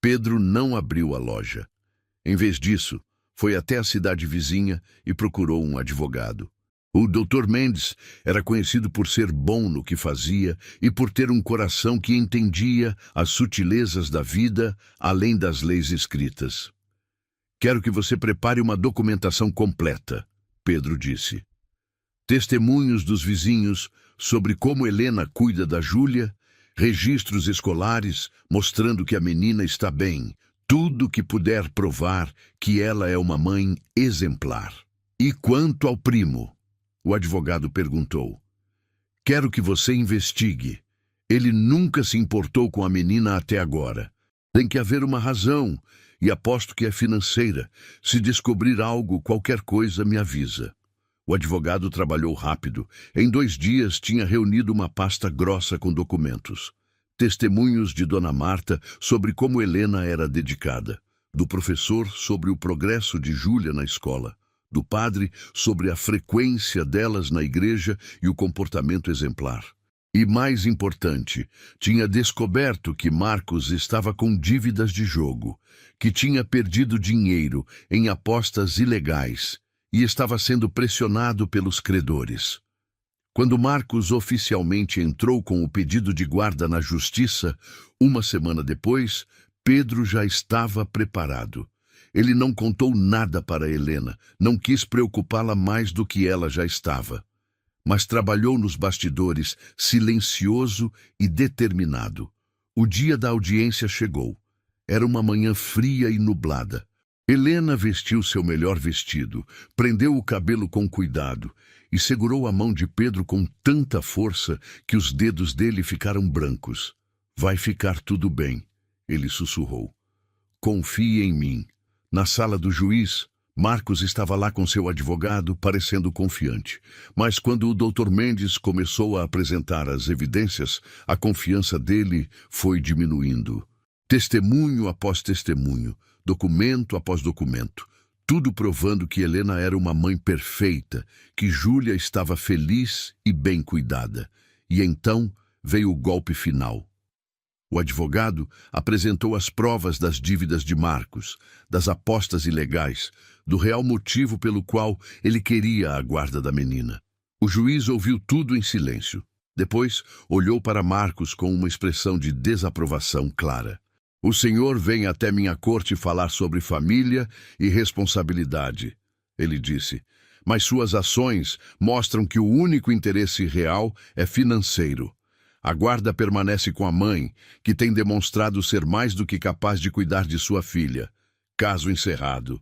Pedro não abriu a loja. Em vez disso, foi até a cidade vizinha e procurou um advogado. O Dr. Mendes era conhecido por ser bom no que fazia e por ter um coração que entendia as sutilezas da vida além das leis escritas. Quero que você prepare uma documentação completa, Pedro disse. Testemunhos dos vizinhos sobre como Helena cuida da Júlia, registros escolares mostrando que a menina está bem, tudo que puder provar que ela é uma mãe exemplar. E quanto ao primo? O advogado perguntou. Quero que você investigue. Ele nunca se importou com a menina até agora. Tem que haver uma razão, e aposto que é financeira. Se descobrir algo, qualquer coisa, me avisa. O advogado trabalhou rápido. Em 2 dias tinha reunido uma pasta grossa com documentos. Testemunhos de Dona Marta sobre como Helena era dedicada, do professor sobre o progresso de Júlia na escola, do padre sobre a frequência delas na igreja e o comportamento exemplar. E mais importante, tinha descoberto que Marcos estava com dívidas de jogo, que tinha perdido dinheiro em apostas ilegais e estava sendo pressionado pelos credores. Quando Marcos oficialmente entrou com o pedido de guarda na justiça, uma semana depois, Pedro já estava preparado. Ele não contou nada para Helena, não quis preocupá-la mais do que ela já estava. Mas trabalhou nos bastidores, silencioso e determinado. O dia da audiência chegou. Era uma manhã fria e nublada. Helena vestiu seu melhor vestido, prendeu o cabelo com cuidado e segurou a mão de Pedro com tanta força que os dedos dele ficaram brancos. "Vai ficar tudo bem", ele sussurrou. "Confie em mim." Na sala do juiz, Marcos estava lá com seu advogado, parecendo confiante. Mas quando o Dr. Mendes começou a apresentar as evidências, a confiança dele foi diminuindo. Testemunho após testemunho, documento após documento, tudo provando que Helena era uma mãe perfeita, que Júlia estava feliz e bem cuidada. E então veio o golpe final. O advogado apresentou as provas das dívidas de Marcos, das apostas ilegais, do real motivo pelo qual ele queria a guarda da menina. O juiz ouviu tudo em silêncio. Depois, olhou para Marcos com uma expressão de desaprovação clara. "O senhor vem até minha corte falar sobre família e responsabilidade", ele disse. "Mas suas ações mostram que o único interesse real é financeiro. A guarda permanece com a mãe, que tem demonstrado ser mais do que capaz de cuidar de sua filha." Caso encerrado.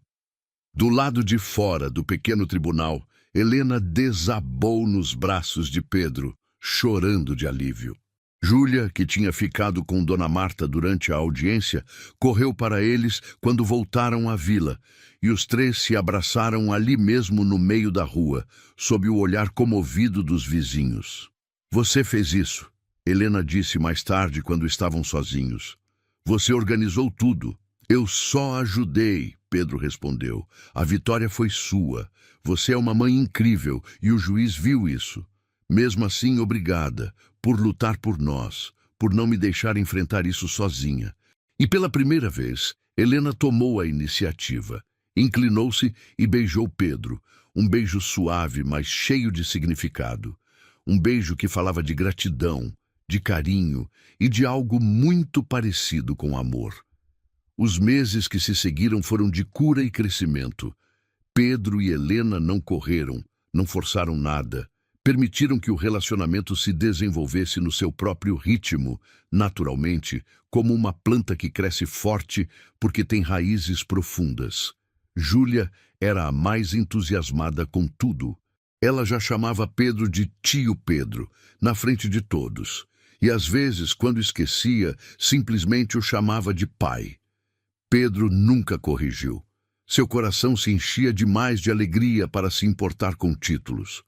Do lado de fora do pequeno tribunal, Helena desabou nos braços de Pedro, chorando de alívio. Júlia, que tinha ficado com Dona Marta durante a audiência, correu para eles quando voltaram à vila, e os três se abraçaram ali mesmo no meio da rua, sob o olhar comovido dos vizinhos. "Você fez isso", Helena disse mais tarde quando estavam sozinhos. "Você organizou tudo." "Eu só ajudei", Pedro respondeu. "A vitória foi sua. Você é uma mãe incrível e o juiz viu isso. Mesmo assim, obrigada por lutar por nós, por não me deixar enfrentar isso sozinha." E pela primeira vez, Helena tomou a iniciativa. Inclinou-se e beijou Pedro, um beijo suave, mas cheio de significado. Um beijo que falava de gratidão, de carinho e de algo muito parecido com amor. Os meses que se seguiram foram de cura e crescimento. Pedro e Helena não correram, não forçaram nada. Permitiram que o relacionamento se desenvolvesse no seu próprio ritmo, naturalmente, como uma planta que cresce forte porque tem raízes profundas. Júlia era a mais entusiasmada com tudo. Ela já chamava Pedro de tio Pedro, na frente de todos. E às vezes, quando esquecia, simplesmente o chamava de pai. Pedro nunca corrigiu. Seu coração se enchia demais de alegria para se importar com títulos.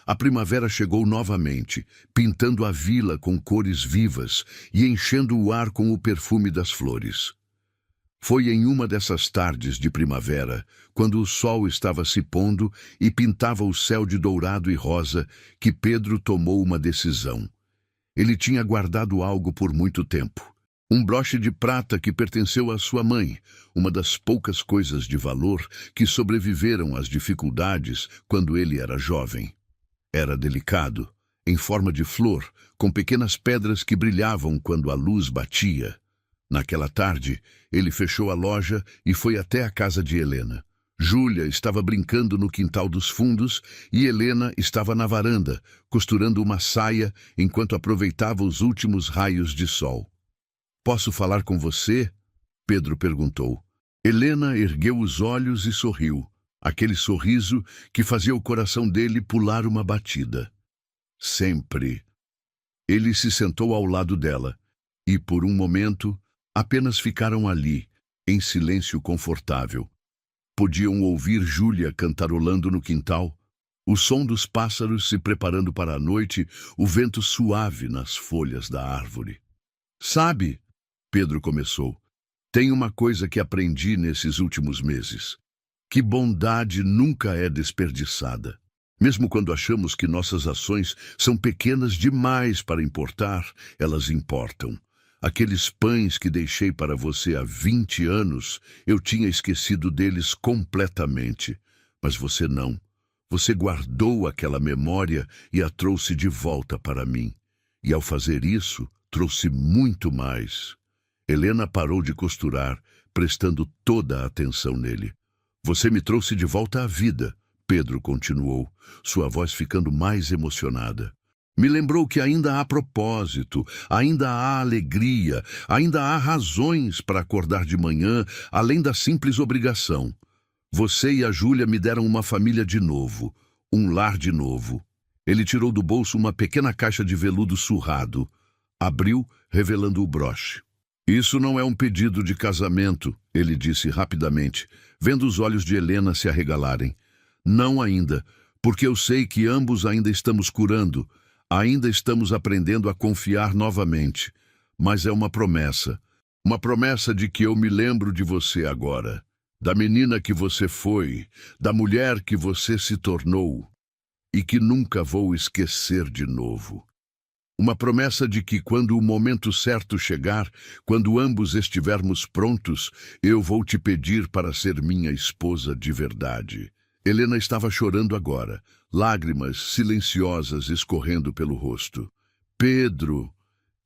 A primavera chegou novamente, pintando a vila com cores vivas e enchendo o ar com o perfume das flores. Foi em uma dessas tardes de primavera, quando o sol estava se pondo e pintava o céu de dourado e rosa, que Pedro tomou uma decisão. Ele tinha guardado algo por muito tempo. Um broche de prata que pertenceu à sua mãe, uma das poucas coisas de valor que sobreviveram às dificuldades quando ele era jovem. Era delicado, em forma de flor, com pequenas pedras que brilhavam quando a luz batia. Naquela tarde, ele fechou a loja e foi até a casa de Helena. Júlia estava brincando no quintal dos fundos e Helena estava na varanda, costurando uma saia enquanto aproveitava os últimos raios de sol. "Posso falar com você?" Pedro perguntou. Helena ergueu os olhos e sorriu, aquele sorriso que fazia o coração dele pular uma batida. "Sempre." Ele se sentou ao lado dela e, por um momento, apenas ficaram ali, em silêncio confortável. Podiam ouvir Júlia cantarolando no quintal, o som dos pássaros se preparando para a noite, o vento suave nas folhas da árvore. Sabe, Pedro começou, tem uma coisa que aprendi nesses últimos meses. Que bondade nunca é desperdiçada. Mesmo quando achamos que nossas ações são pequenas demais para importar, elas importam. Aqueles pães que deixei para você há 20 anos, eu tinha esquecido deles completamente. Mas você não. Você guardou aquela memória e a trouxe de volta para mim. E ao fazer isso, trouxe muito mais. Helena parou de costurar, prestando toda a atenção nele. Você me trouxe de volta à vida, Pedro continuou, sua voz ficando mais emocionada. Me lembrou que ainda há propósito, ainda há alegria, ainda há razões para acordar de manhã, além da simples obrigação. Você e a Júlia me deram uma família de novo, um lar de novo. Ele tirou do bolso uma pequena caixa de veludo surrado. Abriu, revelando o broche. Isso não é um pedido de casamento, ele disse rapidamente, vendo os olhos de Helena se arregalarem. Não ainda, porque eu sei que ambos ainda estamos curando, ainda estamos aprendendo a confiar novamente. Mas é uma promessa de que eu me lembro de você agora, da menina que você foi, da mulher que você se tornou, e que nunca vou esquecer de novo. Uma promessa de que quando o momento certo chegar, quando ambos estivermos prontos, eu vou te pedir para ser minha esposa de verdade. Helena estava chorando agora, lágrimas silenciosas escorrendo pelo rosto. Pedro,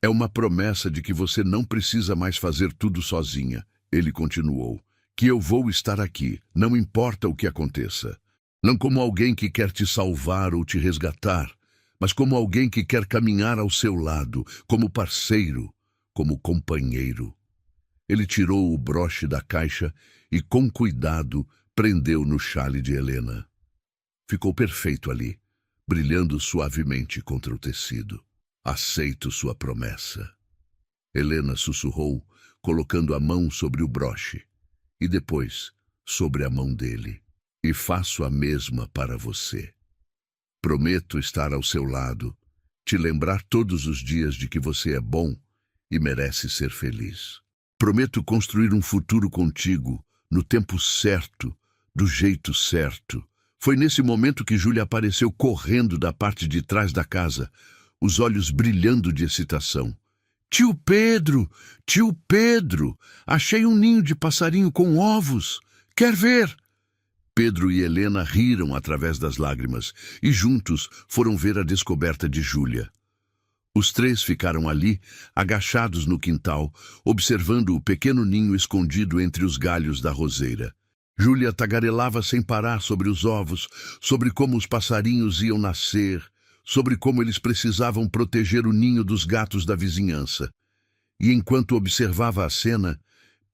é uma promessa de que você não precisa mais fazer tudo sozinha, ele continuou. Que eu vou estar aqui, não importa o que aconteça. Não como alguém que quer te salvar ou te resgatar, mas como alguém que quer caminhar ao seu lado, como parceiro, como companheiro. Ele tirou o broche da caixa e, com cuidado, prendeu no chale de Helena. Ficou perfeito ali, brilhando suavemente contra o tecido. Aceito sua promessa. Helena sussurrou, colocando a mão sobre o broche, e depois sobre a mão dele. E faço a mesma para você. Prometo estar ao seu lado, te lembrar todos os dias de que você é bom e merece ser feliz. Prometo construir um futuro contigo, no tempo certo, do jeito certo. Foi nesse momento que Júlia apareceu correndo da parte de trás da casa, os olhos brilhando de excitação. Tio Pedro! Tio Pedro! Achei um ninho de passarinho com ovos! Quer ver? Pedro e Helena riram através das lágrimas e juntos foram ver a descoberta de Júlia. Os três ficaram ali, agachados no quintal, observando o pequeno ninho escondido entre os galhos da roseira. Júlia tagarelava sem parar sobre os ovos, sobre como os passarinhos iam nascer, sobre como eles precisavam proteger o ninho dos gatos da vizinhança. E enquanto observava a cena,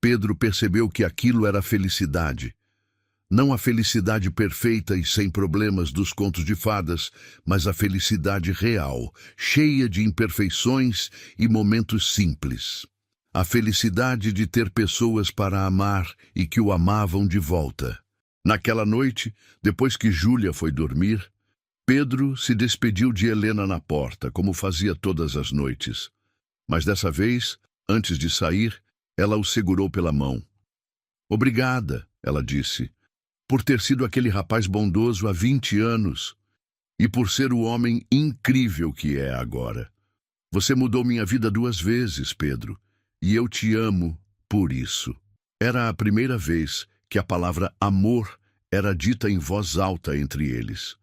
Pedro percebeu que aquilo era felicidade. Não a felicidade perfeita e sem problemas dos contos de fadas, mas a felicidade real, cheia de imperfeições e momentos simples. A felicidade de ter pessoas para amar e que o amavam de volta. Naquela noite, depois que Júlia foi dormir, Pedro se despediu de Helena na porta, como fazia todas as noites. Mas dessa vez, antes de sair, ela o segurou pela mão. Obrigada, ela disse, por ter sido aquele rapaz bondoso há 20 anos e por ser o homem incrível que é agora. Você mudou minha vida 2 vezes, Pedro, e eu te amo por isso. Era a primeira vez que a palavra amor era dita em voz alta entre eles.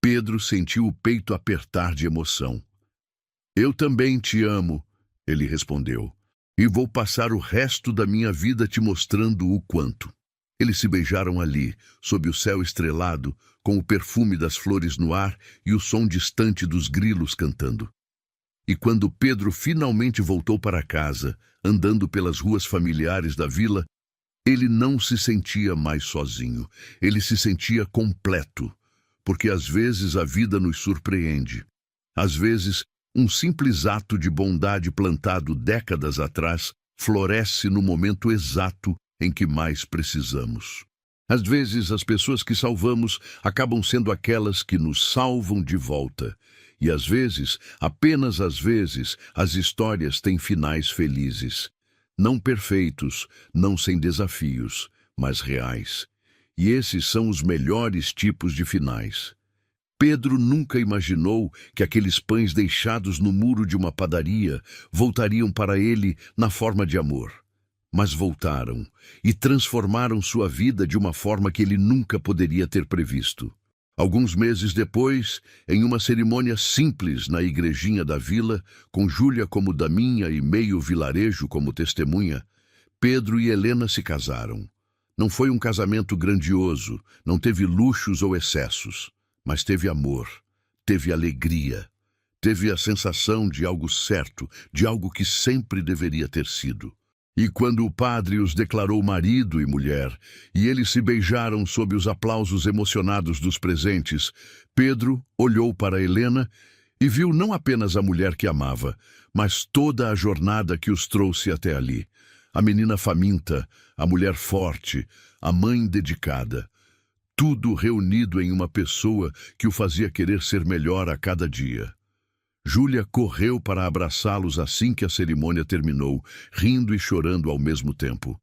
Pedro sentiu o peito apertar de emoção. Eu também te amo, ele respondeu, e vou passar o resto da minha vida te mostrando o quanto. Eles se beijaram ali, sob o céu estrelado, com o perfume das flores no ar e o som distante dos grilos cantando. E quando Pedro finalmente voltou para casa, andando pelas ruas familiares da vila, ele não se sentia mais sozinho, ele se sentia completo, porque às vezes a vida nos surpreende. Às vezes, um simples ato de bondade plantado décadas atrás floresce no momento exato em que mais precisamos. Às vezes, as pessoas que salvamos acabam sendo aquelas que nos salvam de volta. E às vezes, apenas às vezes, as histórias têm finais felizes. Não perfeitos, não sem desafios, mas reais. E esses são os melhores tipos de finais. Pedro nunca imaginou que aqueles pães deixados no muro de uma padaria voltariam para ele na forma de amor. Mas voltaram e transformaram sua vida de uma forma que ele nunca poderia ter previsto. Alguns meses depois, em uma cerimônia simples na igrejinha da vila, com Júlia como daminha e meio vilarejo como testemunha, Pedro e Helena se casaram. Não foi um casamento grandioso, não teve luxos ou excessos, mas teve amor, teve alegria, teve a sensação de algo certo, de algo que sempre deveria ter sido. E quando o padre os declarou marido e mulher, e eles se beijaram sob os aplausos emocionados dos presentes, Pedro olhou para Helena e viu não apenas a mulher que amava, mas toda a jornada que os trouxe até ali. A menina faminta, a mulher forte, a mãe dedicada. Tudo reunido em uma pessoa que o fazia querer ser melhor a cada dia. Júlia correu para abraçá-los assim que a cerimônia terminou, rindo e chorando ao mesmo tempo.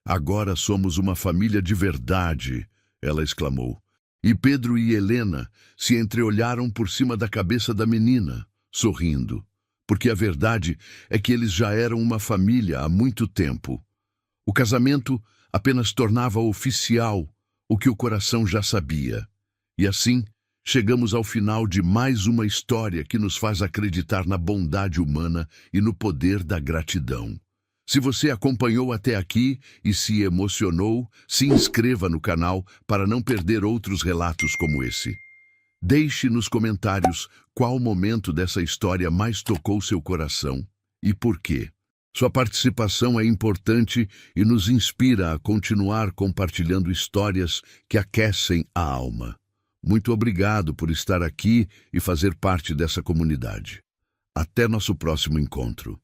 "Agora somos uma família de verdade", ela exclamou. E Pedro e Helena se entreolharam por cima da cabeça da menina, sorrindo, porque a verdade é que eles já eram uma família há muito tempo. O casamento apenas tornava oficial o que o coração já sabia. E assim, chegamos ao final de mais uma história que nos faz acreditar na bondade humana e no poder da gratidão. Se você acompanhou até aqui e se emocionou, se inscreva no canal para não perder outros relatos como esse. Deixe nos comentários qual momento dessa história mais tocou seu coração e por quê. Sua participação é importante e nos inspira a continuar compartilhando histórias que aquecem a alma. Muito obrigado por estar aqui e fazer parte dessa comunidade. Até nosso próximo encontro.